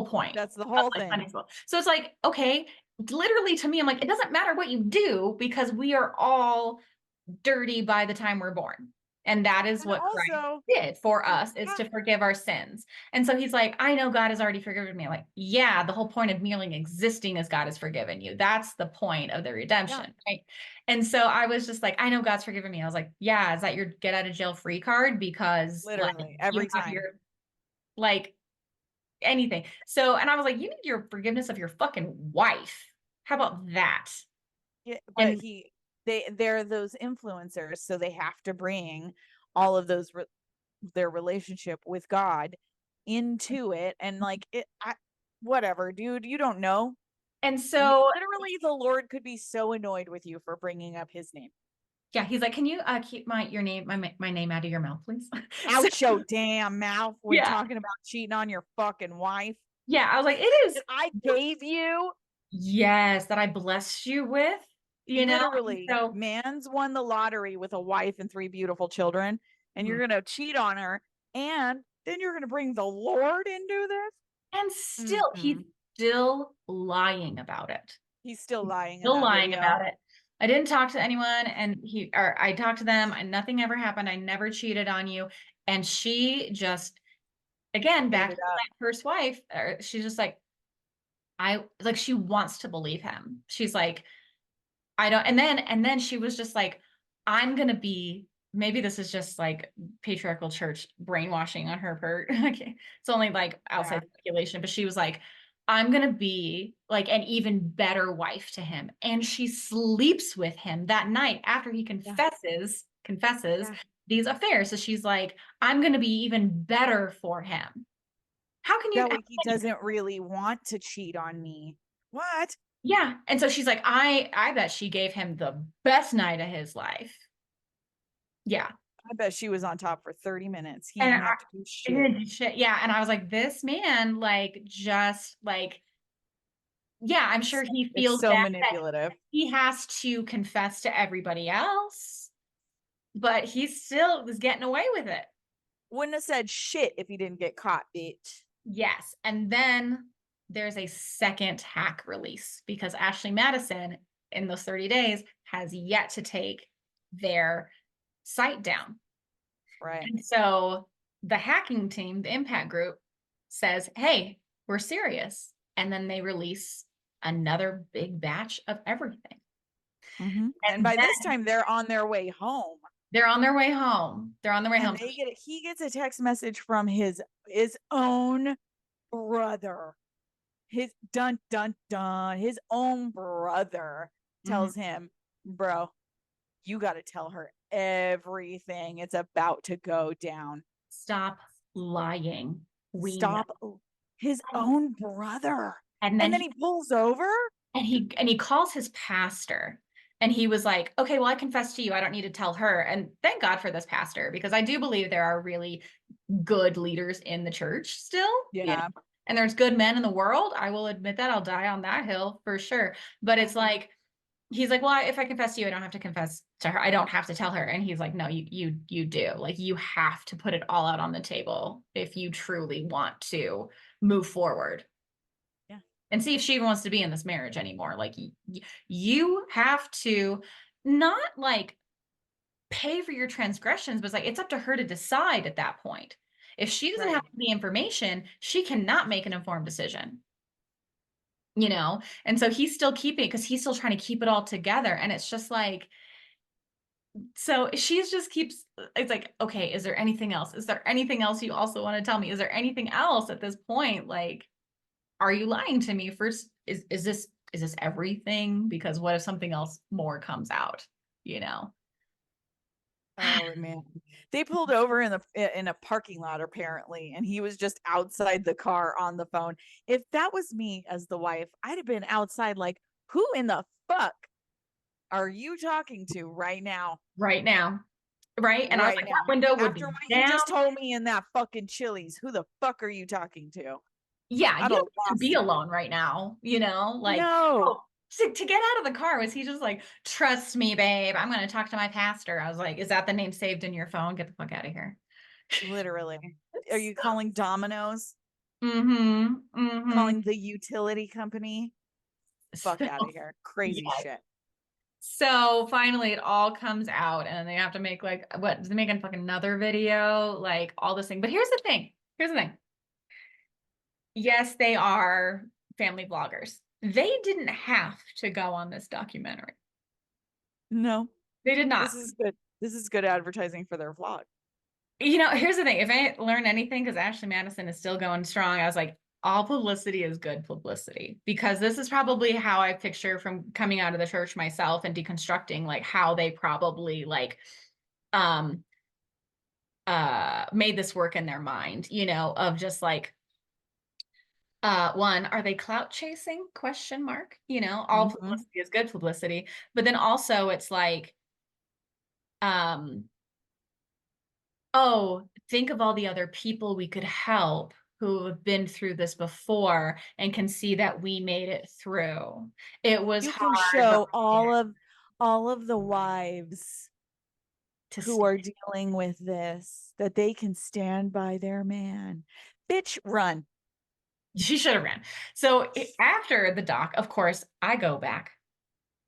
point That's the of whole like thing. So it's like, okay, literally to me, I'm like, it doesn't matter what you do because we are all dirty by the time we're born. And that is And what Christ also, did for us, is yeah, to forgive our sins. And so he's like, I know God has already forgiven me. I'm like, yeah, the whole point of merely existing is God has forgiven you. That's the point of the yeah, redemption, right? And so I was just like, I know God's forgiven me. I was like, yeah, is that your get out of jail free card? Because like literally you every have time. your like anything. So, and I was like, you need your forgiveness of your fucking wife. How about that? Yeah, but And they're those influencers, so they have to bring all of those their relationship with God into it, and like whatever, dude, you don't know. and so Literally, the Lord could be so annoyed with you for bringing up His name. yeah, he's like, can you keep my name out of your mouth, please? So, Out your damn mouth when yeah, talking about cheating on your fucking wife yeah. I was like, it is that I gave you. yes that I blessed you with, Literally, So man's won the lottery with a wife and three beautiful children, and you're gonna cheat on her, and then you're gonna bring the Lord into and this. still he's still lying about it. He's still lying in Still that lying video. about it. I didn't talk to anyone, and I talked to them, and nothing ever happened. I never cheated on you. And she just, again, Made back it to up. that first wife, she's just like, she wants to believe him. She's like, I don't, and then she was just like, I'm gonna be, maybe this is just like patriarchal church brainwashing on her part. Okay. It's only like Yeah, outside speculation, but she was like, I'm gonna be like an even better wife to him. And she sleeps with him that night after he yeah, confesses yeah. these affairs. So she's like, I'm gonna be even better for him. How can you That way he doesn't really want to cheat on me. What? yeah. And so she's like, I bet she gave him the best night of his life. Yeah. I bet she was on top for 30 minutes. He And didn't have to do it shit. didn't do shit. Yeah. And I was like, this man, like, just like, yeah, I'm sure he It's feels so bad that manipulative. he has to confess to everybody else, but he still was getting away with it. Wouldn't have said shit if he didn't get caught, bitch. Yes. And then there's a second hack release because Ashley Madison in those 30 days has yet to take their site down. Right. And so the hacking team, the impact group, says, hey, we're serious. And then they release another big batch of everything. And And by then this time, they're on their way home. they're on their way home. They're on their way And home. he gets a text message from his own brother. His his own brother tells him, bro, you got to tell her everything. It's about to go down. Stop lying. We Stop. know. His own brother. And And then then he pulls over. and he calls his pastor, and he was like, okay, well, I confess to you, I don't need to tell her. And thank God for this pastor, because I do believe there are really good leaders in the church still. Yeah. And there's good men in the world. I will admit that. I'll die on that hill for sure. But it's like, he's like, well, if I confess to you, I don't have to confess to her. I don't have to tell her. And he's like, no, you do. Like, you have to put it all out on the table if you truly want to move forward. Yeah. And see if she wants to be in this marriage anymore. Like, you have to not like pay for your transgressions, but it's like, it's up to her to decide at that point. If she doesn't have the information, she cannot make an informed decision. And so he's still keeping it because he's still trying to keep it all together. And it's just like, so she's just keeps, it's like, okay, is there anything else? Is there anything else you also want to tell me? Is there anything else at this point? Like, are you lying to me? First, is this everything? Because what if something else more comes out, Oh man. They pulled over in a parking lot apparently, and he was just outside the car on the phone. If that was me as the wife, I'd have been outside like, who in the fuck are you talking to right now? Right now. Right. And I was Right like, now. that window would After be what down. you just told me in that fucking Chili's, who the fuck are you talking to? Yeah, I'd you have don't have to lost be it. alone right now, like, No. oh, to get out of the car, was he just like, trust me, babe, I'm going to talk to my pastor. I was like, is that the name saved in your phone? Get the fuck out of here. Literally. Are you calling Domino's? Mm-hmm. Calling the utility company? Fuck So, out of here. Crazy yeah. shit. So finally it all comes out, and they have to make they make a fucking another video, like all this thing. But here's the thing. Yes, they are family vloggers. They didn't have to go on this documentary. No. They did not. This is good. This is good advertising for their vlog. Here's the thing. If I learn anything, because Ashley Madison is still going strong, I was like, all publicity is good publicity, because this is probably how I picture from coming out of the church myself and deconstructing, like how they probably um made this work in their mind, of just like, one, are they clout chasing? Question mark. All publicity is good publicity. But then also it's like, oh, think of all the other people we could help who have been through this before and can see that we made it through. It was You can hard, but show we did it all of the wives to who are dealing with this, that they can stand by their man. Bitch, run. She should have ran. So after the doc, of course, I go back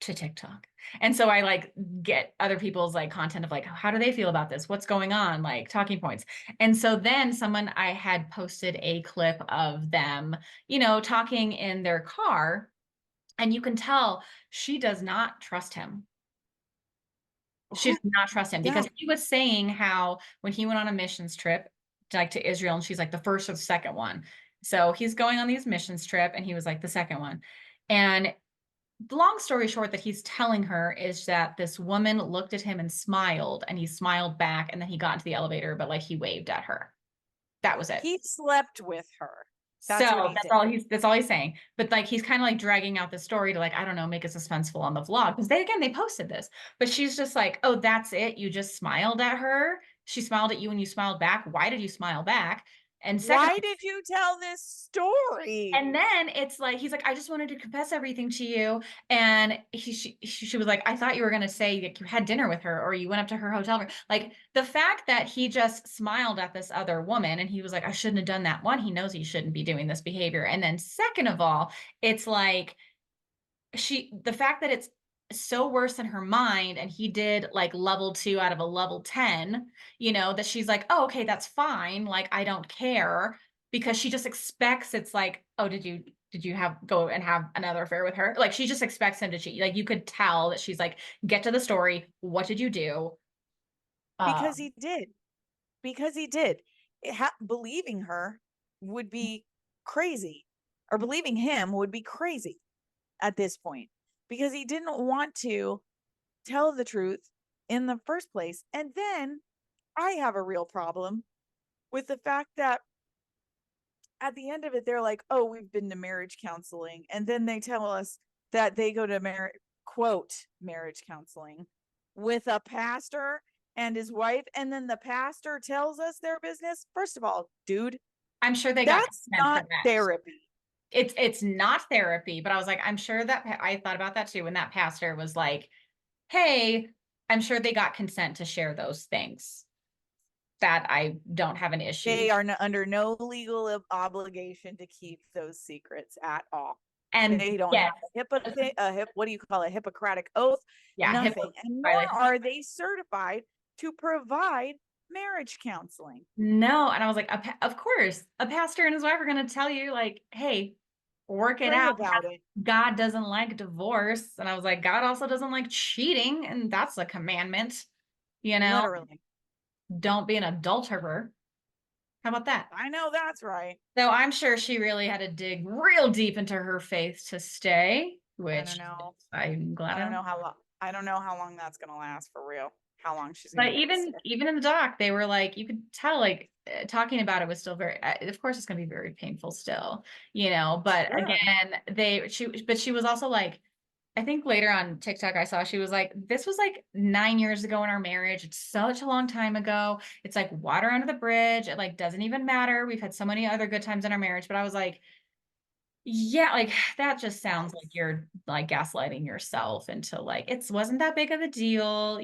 to TikTok. And so I get other people's content of how do they feel about this? What's going on? Talking points. And so then I had posted a clip of them, talking in their car, and you can tell she does not trust him. She does not trust him, because he was saying how when he went on a missions trip to Israel, and she's like the first or the second one. So he's going on these missions trip, and he was like the second one. And the long story short that he's telling her is that this woman looked at him and smiled, and he smiled back, and then he got into the elevator, but he waved at her. That was it. He slept with her. That's all he's saying. But he's kind of dragging out the story to I don't know, make it suspenseful on the vlog, because they posted this, but she's just like, oh, that's it. You just smiled at her. She smiled at you and you smiled back. Why did you smile back? And second, why did you tell this story? and then it's he's like, I just wanted to confess everything to you. And she was like, I thought you were going to say that you had dinner with her or you went up to her hotel room. The fact that he just smiled at this other woman, and he was like, I shouldn't have done that. One, he knows he shouldn't be doing this behavior. And then second of all, it's the fact that it's so worse in her mind, and he did like level 2 out of a level 10, that she's like, oh, okay, that's fine. Like, I don't care, because she just expects it's like, oh, did you have go and have another affair with her? Like, she just expects him to cheat. Like, you could tell that she's like, get to the story. What did you do? Because Um, he did. Because he did. Believing her would be crazy, or believing him would be crazy at this point, because he didn't want to tell the truth in the first place. And then I have a real problem with the fact that at the end of it, they're like, oh, we've been to marriage counseling. And then they tell us that they go to quote, marriage counseling with a pastor and his wife. And then the pastor tells us their business. First of all, dude, I'm sure they got that's consent for not that. therapy. It's not therapy, but I was like, I'm sure that I thought about that too when that pastor was like, hey, I'm sure they got consent to share those things. That I don't have an issue. They are under no legal obligation to keep those secrets at all. And They don't yes, have what do you call it? Hippocratic oath, yeah, nothing. And nor are they certified to provide marriage counseling. no. And I was like, of course, a pastor and his wife are going to tell you, like, hey, work it Pray out. about it. God doesn't like divorce. And I was like, God also doesn't like cheating. And that's a commandment, you know, Literally. don't be an adulterer. How about that? I know that's right. So I'm sure she really had to dig real deep into her faith to stay, I don't which know. I'm glad I I don't don't. know how long. I don't know how long that's gonna last for real. How long she's gonna But be able to even stay. even in the doc, they were like, you could tell, like, talking about it was still very. Of course, it's going to be very painful still, But Sure. again, but she was also like, I think later on TikTok I saw she was like, this was like 9 years ago in our marriage. It's such a long time ago. It's like water under the bridge. It like doesn't even matter. We've had so many other good times in our marriage. But I was like, yeah, like that just sounds like you're like gaslighting yourself into like it wasn't that big of a deal,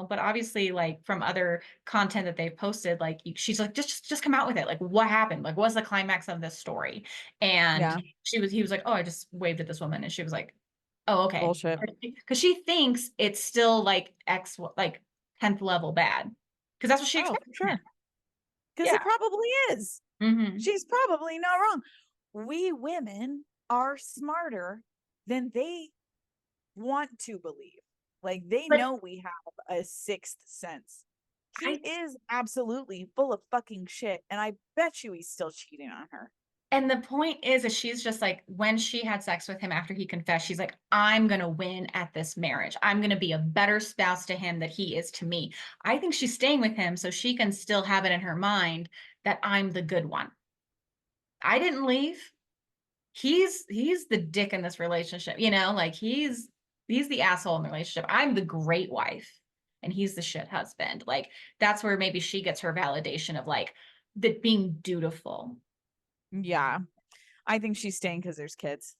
But obviously, like from other content that they've posted, like she's like, just come out with it. Like, what happened? Like, what's the climax of this story? And Yeah. he was like, oh, I just waved at this woman, and she was like, oh, okay, Bullshit. because she thinks it's still like like 10th level bad, because that's what she Oh, expects for from him. sure. Because Yeah. it probably is. Hmm. She's probably not wrong. We women are smarter than they want to believe. Like they But know we have a sixth sense. He I is absolutely full of fucking shit. And I bet you he's still cheating on her. And the point is she's just like, when she had sex with him after he confessed, she's like, I'm going to win at this marriage. I'm going to be a better spouse to him than he is to me. I think she's staying with him so she can still have it in her mind that I'm the good one. I didn't leave. He's the dick in this relationship, like he's the asshole in the relationship. I'm the great wife and he's the shit husband. Like that's where maybe she gets her validation of like that being dutiful. Yeah. I think she's staying because there's kids.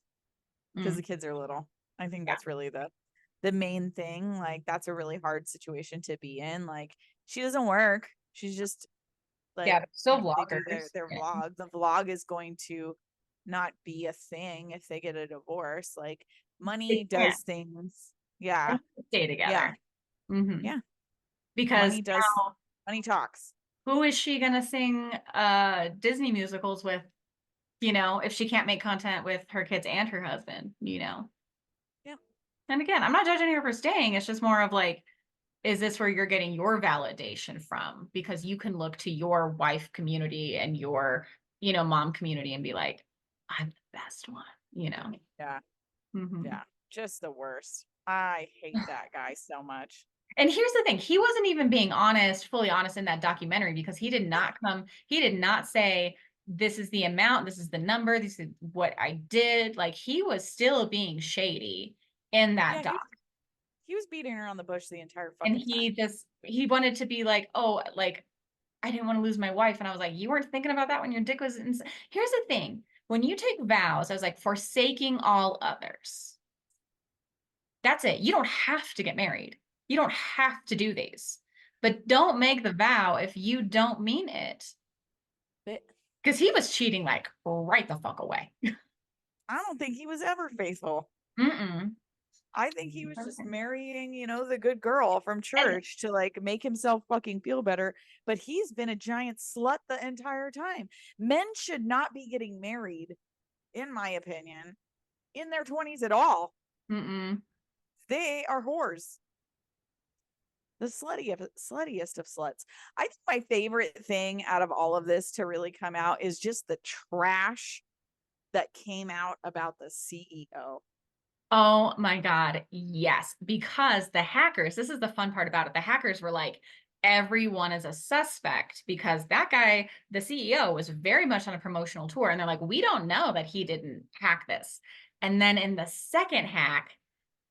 Because Mm, the kids are little. I think yeah. that's really the main thing. Like that's a really hard situation to be in. Like she doesn't work. She's just like Yeah, but still they do vloggers. their Yeah. vlog. The vlog is going to not be a thing if they get a divorce. Like They money can't. does things. Yeah. Stay Yeah. together. Hmm. Yeah. Because Money does now, money talks. who is she gonna sing Disney musicals with, if she can't make content with her kids and her husband? Yeah. And again, I'm not judging her for staying. It's just more of like, is this where you're getting your validation from? Because you can look to your wife community and your, mom community and be like, I'm the best one. Yeah. Hmm. Yeah. Just the worst. I hate that guy so much. And here's the thing, he wasn't even being honest, fully honest in that documentary, because he did not say, this is the amount, this is the number, this is what I did. Like he was still being shady in that Yeah, doc. he was beating around the bush the entire And fucking time. he wanted to be like, oh, like, I didn't want to lose my wife. And I was like, you weren't thinking about that when your dick was in. Here's the thing. When you take vows, I was like, forsaking all others. That's it. You don't have to get married. You don't have to do these. But don't make the vow if you don't mean it. But Because he was cheating like right the fuck away. I don't think he was ever faithful. Mm-mm. I think he was just Okay. marrying, the good girl from And church to like make himself fucking feel better. But he's been a giant slut the entire time. Men should not be getting married, in my opinion, in their 20s at all. mm-mm. They are whores. The sluttiest of sluts. I think my favorite thing out of all of this to really come out is just the trash that came out about the CEO. Oh my God. Yes. Because the hackers, this is the fun part about it. The hackers were like, everyone is a suspect because that guy, the CEO, was very much on a promotional tour. And they're like, we don't know that he didn't hack this. And then in the second hack,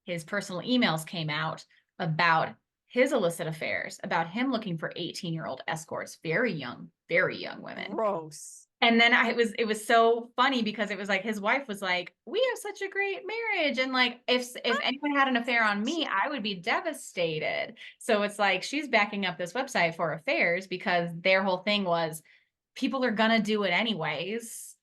his personal emails came out about his illicit affairs, about him looking for 18-year-old escorts, very young women. Gross. And then it was so funny because it was like his wife was like, "We have such a great marriage." And like if anyone had an affair on me, I would be devastated. So it's like she's backing up this website for affairs because their whole thing was people are gonna do it anyways,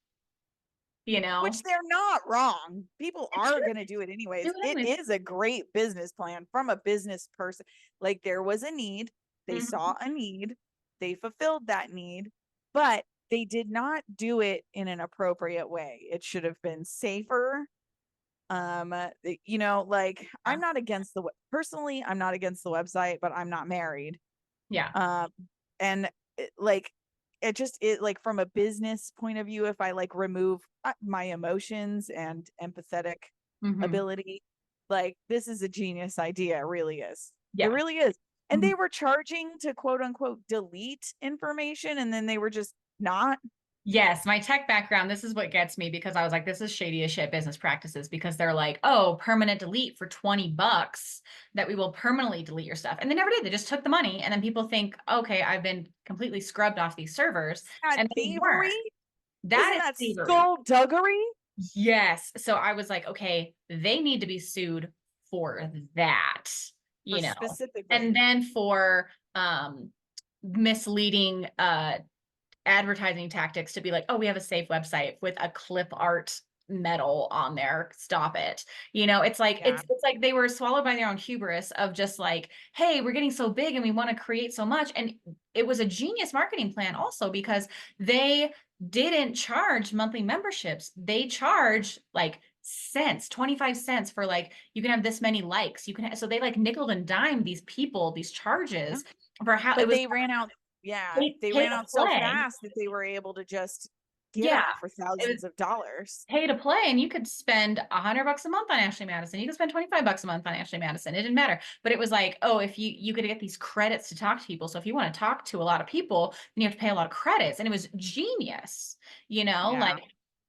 you Which know? they're not wrong. People It's are true. going to do it Do anyways. it It anyways. is a great business plan from a business person. Like there was a need, they Mhm. saw a need, they fulfilled that need, but they did not do it in an appropriate way. It should have been safer. Like Yeah. I'm not against personally, I'm not against the website, but I'm not married. Yeah. Um, and like it like from a business point of view, if I like remove my emotions and empathetic Hmm. ability, like this is a genius idea. It really is. It Yeah. really is. And Mhm. they were charging to quote unquote delete information, and then they were just not. Yes, my tech background, this is what gets me because I was like, this is shady as shit business practices because they're like, oh, permanent delete for $20 that we will permanently delete your stuff. And they never did. They just took the money. And then people think, okay, I've been completely scrubbed off these servers. That And they thievery? weren't. That Isn't is that thievery. skullduggery? Yes. So I was like, okay, they need to be sued for that, For you know, and specifically. then for misleading advertising tactics to be like, oh, we have a safe website with a clip art medal on there. Stop it. You know, it's like Yeah. it's like they were swallowed by their own hubris of just like, hey, we're getting so big and we want to create so much. And it was a genius marketing plan also because they didn't charge monthly memberships. They charge like cents, 25 cents for like you can have this many likes. You can so they like nickel and dime these people, these Yeah. charges for how it But was they ran out. Yeah, they pay ran to out so play. fast that they were able to just get Yeah. them for It was thousands of dollars. pay to play and you could spend $100 a month on Ashley Madison. You could spend $25 a month on Ashley Madison. It didn't matter. But it was like, oh, if you could get these credits to talk to people. So if you want to talk to a lot of people, then you have to pay a lot of credits. And it was genius, Yeah. like,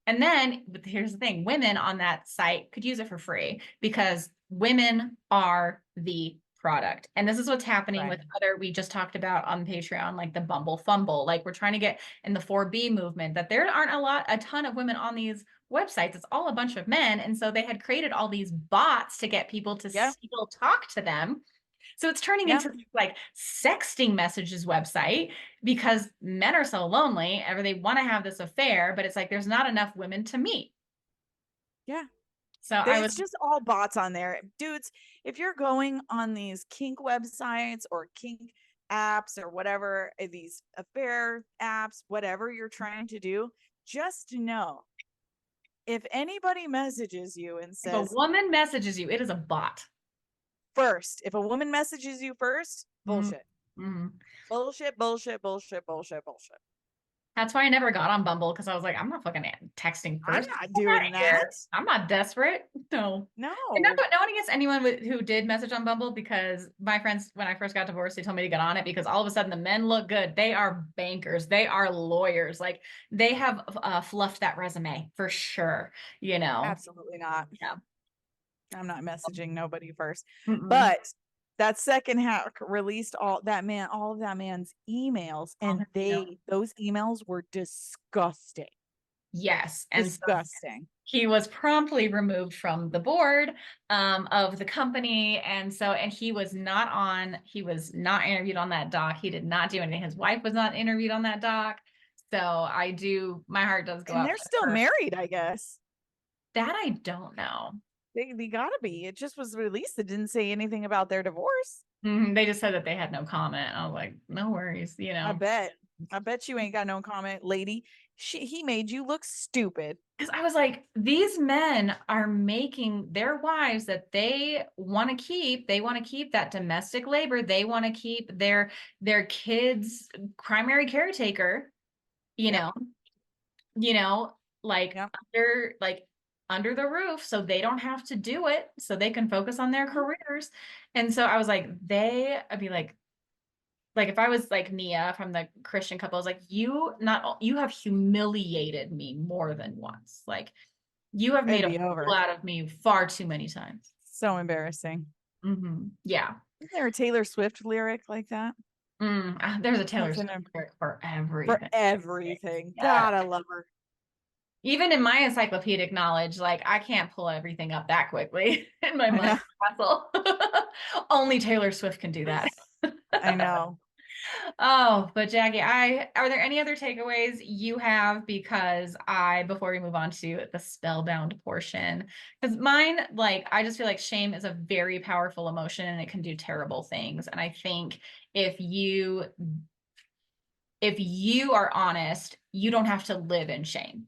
and then but here's the thing, women on that site could use it for free because women are the product. And this is what's happening Right. with other we just talked about on Patreon, like the Bumble Fumble. Like we're trying to get in the 4B movement that there aren't a ton of women on these websites. It's all a bunch of men. And so they had created all these bots to get people to Yeah. still talk to them. So it's turning Yeah. into like sexting messages website because men are so lonely or they want to have this affair, but it's like there's not enough women to meet. Yeah. So I was It's just all bots on there. Dudes, if you're going on these kink websites or kink apps or whatever, these affair apps, whatever you're trying to do, just know if anybody messages you and if a says, woman messages you, it is a bot. first, if a woman messages you first, Mm-hmm. bullshit. Mm-hmm. Bullshit, bullshit, bullshit, bullshit, bullshit. That's why I never got on Bumble because I was like, I'm not fucking texting I'm first. not Get out doing of that. here. I'm not desperate. No. And No. no one against anyone who did message on Bumble because my friends, when I first got divorced, they told me to get on it because all of a sudden the men look good. They are bankers. They are lawyers. Like they have fluffed that resume for sure. You know? Absolutely not. Yeah. I'm not messaging nobody first. Mm-mm. But that second hack released all of that man's emails, All and his emails. those emails were disgusting. Yes. And so Disgusting. he was promptly removed from the board of the company. And so, and he was not interviewed on that doc. He did not do anything. His wife was not interviewed on that doc. So my heart does go And out they're to still her. married, I guess. That I don't know. They gotta be. It just was released. It didn't say anything about their divorce. They just said that they had no comment. I was like, no worries, you I know. bet you ain't got no comment, lady. He made you look stupid. Because I was like, these men are making their wives that they want to keep. They want to keep that domestic labor. They want to keep their kids' primary caretaker. You Yep. know, you know, like Yep. under the roof, so they don't have to do it, so they can focus on their Mhm. careers. And so I was like, I'd be like if I was like Nia from the Christian couple, I was like, you have humiliated me more than once. Like you have It'd made a be fool over. out of me far too many times. So embarrassing. Yeah. Isn't there a Taylor Swift lyric like that? There's a Taylor Something Swift lyric for for everything. everything. Yeah. God, I love her. Even in my encyclopedic knowledge, like I can't pull everything up that quickly in my I know. mind castle. Only Taylor Swift can do that. I know. Oh, but Jackie, are there any other takeaways you have? Because before we move on to the spellbound portion, because mine, like, I just feel like shame is a very powerful emotion and it can do terrible things. And I think if you if you are honest, you don't have to live in shame.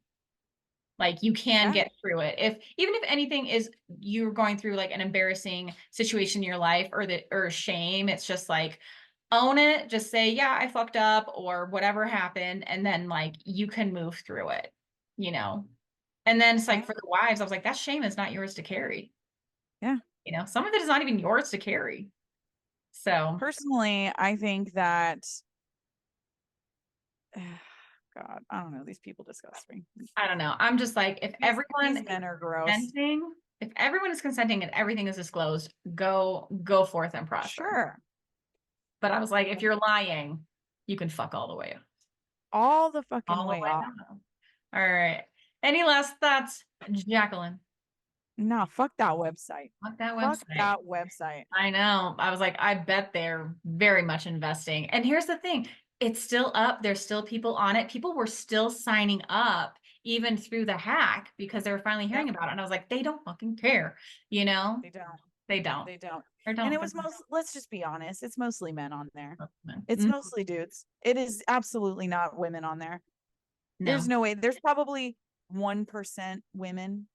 Like you can Yeah. get through it. Even if anything is you're going through like an embarrassing situation in your life or shame, it's just like own it, just say, yeah, I fucked up or whatever happened, and then like you can move through it, you know. And then it's Yeah. like for the wives, I was like, that shame is not yours to carry. Yeah. You know, some of it is not even yours to carry. So Personally, I think that God, I don't know. These people disgust me. I don't know. I'm just like, These men are gross. if everyone is consenting and everything is disclosed, go forth and prosper. Sure. But I was like, if you're lying, you can fuck all the way up. All the fucking All the way way off. down. All right. Any last thoughts, Jacqueline? No, fuck that website. Fuck that Fuck website. that website. I know. I was like, I bet they're very much investing. And here's the thing, it's still up. There's still people on it. People were still signing up even through the hack because they were finally Yep. hearing about it. And I was like, they don't fucking care, you know? They don't. They don't. They don't. Or And don't. it was let's just be honest, it's mostly men on there. It's Mhm. mostly dudes. It is absolutely not women on there. There's No. no way. There's probably 1% women.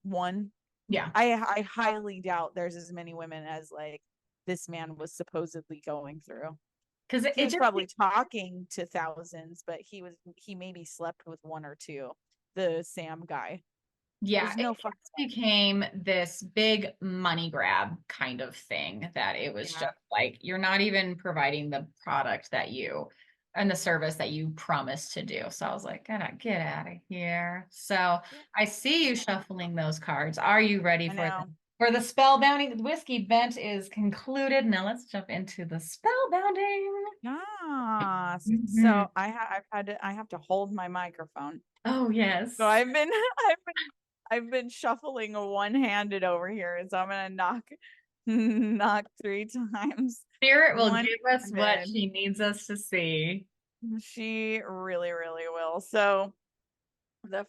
One. Yeah. I highly doubt there's as many women as like this man was supposedly going through. Because He it was just probably talking to thousands, but he maybe slept with one or two. The Sam guy. Yeah, There's it no just fucking way. became this big money grab kind of thing that it was Yeah. just like you're not even providing the product and the service that you promised to do. So I was like, get out of here. So Yeah. I see you shuffling those cards. Are you ready I for know. the spellbounding? The whiskey bent is concluded. Now let's jump into the spellbounding. Yes. Mhm. So I have to hold my microphone. Oh So yes. I've been shuffling one-handed over here. So I'm gonna knock three times. Spirit will give us what One-handed. she needs us to see. She really, really will. So the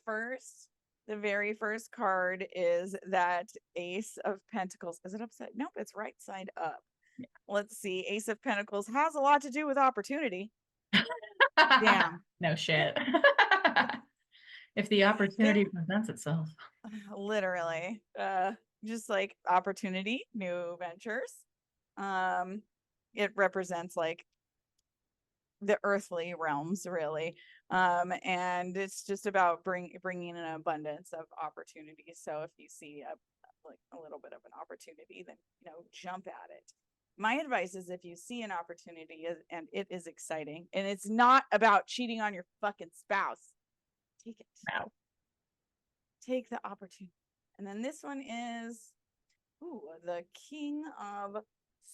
very first card is that Ace of Pentacles. Is it upside? Nope, it's right side up. Let's see. Ace of Pentacles has a lot to do with opportunity. Damn. No shit. If the There opportunity presents itself. literally just like opportunity, new ventures. Um it represents like the earthly realms really. And it's just about bringing an abundance of opportunities. So if you see like a little bit of an opportunity, then jump at it. My advice is if you see an opportunity and it is exciting and it's not about cheating on your fucking spouse, take it. No. Take the opportunity. And then this one is the King of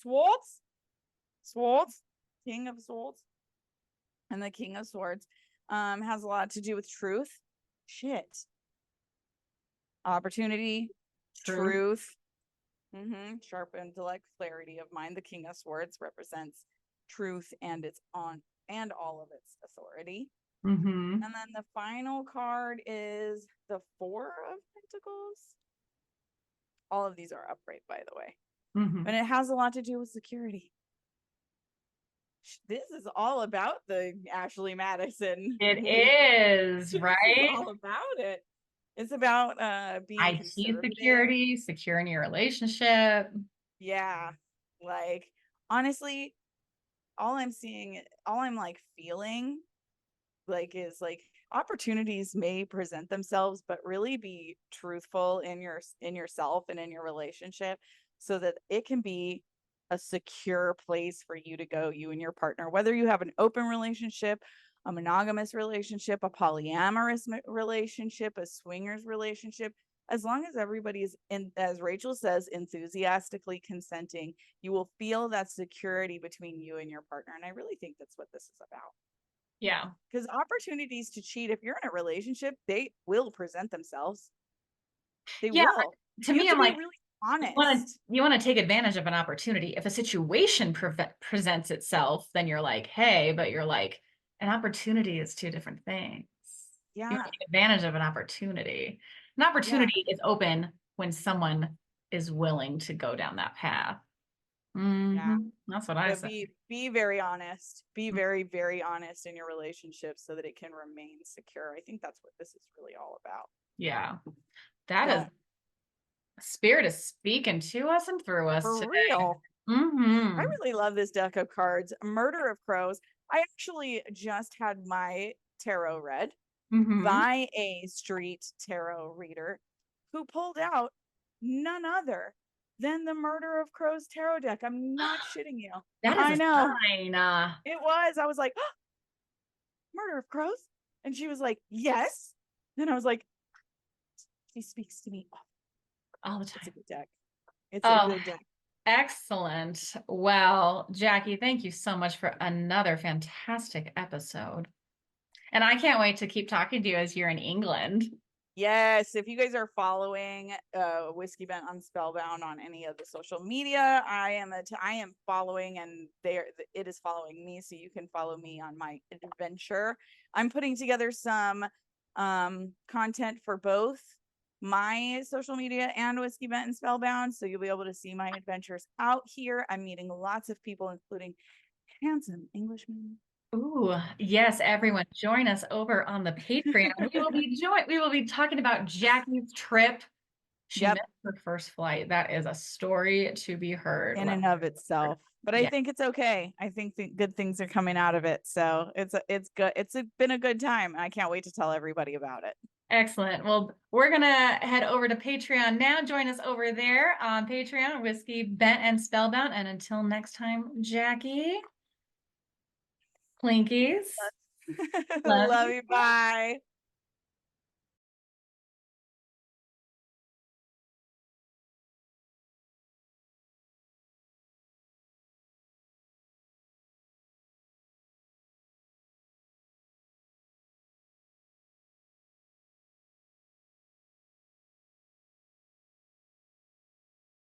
Swords. Swords. King of Swords. And the King of Swords has a lot to do with truth. Shit. Opportunity, Truth. truth. Sharp intellect, clarity of mind. The King of Swords represents truth and all of its authority. Mm-hmm. And then the final card is the Four of Pentacles. all of these are upright, by the way. Mhm. And it has a lot to do with security. This is all about the Ashley Madison. It is, This is right? all about it. It's about being IT conservative. security, securing your relationship. Yeah. Like honestly, all I'm like feeling like is like opportunities may present themselves, but really be truthful in yourself and in your relationship so that it can be a secure place for you to go, you and your partner, whether you have an open relationship, a monogamous relationship, a polyamorous relationship, a swingers relationship, as long as everybody is, in, as Rachel says, enthusiastically consenting, you will feel that security between you and your partner. And I really think that's what this is about. Yeah. Because opportunities to cheat, if you're in a relationship, they will present themselves. They Yeah. will. To You have me, to I'm be like, really you want to honest. you want to take advantage of an opportunity. If a situation presents itself, then you're like, hey, but you're like, an opportunity is two different things. You want Yeah. to take advantage of an opportunity. An Yeah. opportunity is open when someone is willing to go down that path. Yeah. That's what I But say. be very honest. Be very, very honest in your relationship so that it can remain secure. I think that's what this is really all about. Yeah. That is Don't Spirit is speaking to us and through us for today. real. I Mm-hmm. really love this deck of cards. Murder of Crows. I actually just had my tarot read Mm-hmm. by a street tarot reader who pulled out none other than the Murder of Crows tarot deck. I'm not shitting you. That is I a know. sign. It was. I was like, oh, Murder of Crows? And she was like, yes. And I was like, she speaks to me. Oh, All the it's a time. good deck. It's a Oh, good deck. excellent. Well, Jaki, thank you so much for another fantastic episode. And I can't wait to keep talking to you as you're in England. Yes, if you guys are following Whiskey Bent on Spellbound on any of the social media, I am following and it is following me, so you can follow me on my adventure. I'm putting together some content for both my social media and Whiskey Bent and Spellbound, so you'll be able to see my adventures out here. I'm meeting lots of people, including handsome Englishmen. Ooh, yes, everyone, join us over on the Patreon. We will be talking about Jackie's trip. She Yep, missed her first flight. That is a story to be heard. in and of itself. But I Yeah, think it's okay. I think the good things are coming out of it. So it's good. Been a good time. I can't wait to tell everybody about it. excellent. Well, we're gonna head over to Patreon now. Join us over there on Patreon, Whiskey Bent and Spellbound. And until next time, Jaki, Plinkies, love Love you. you. Bye.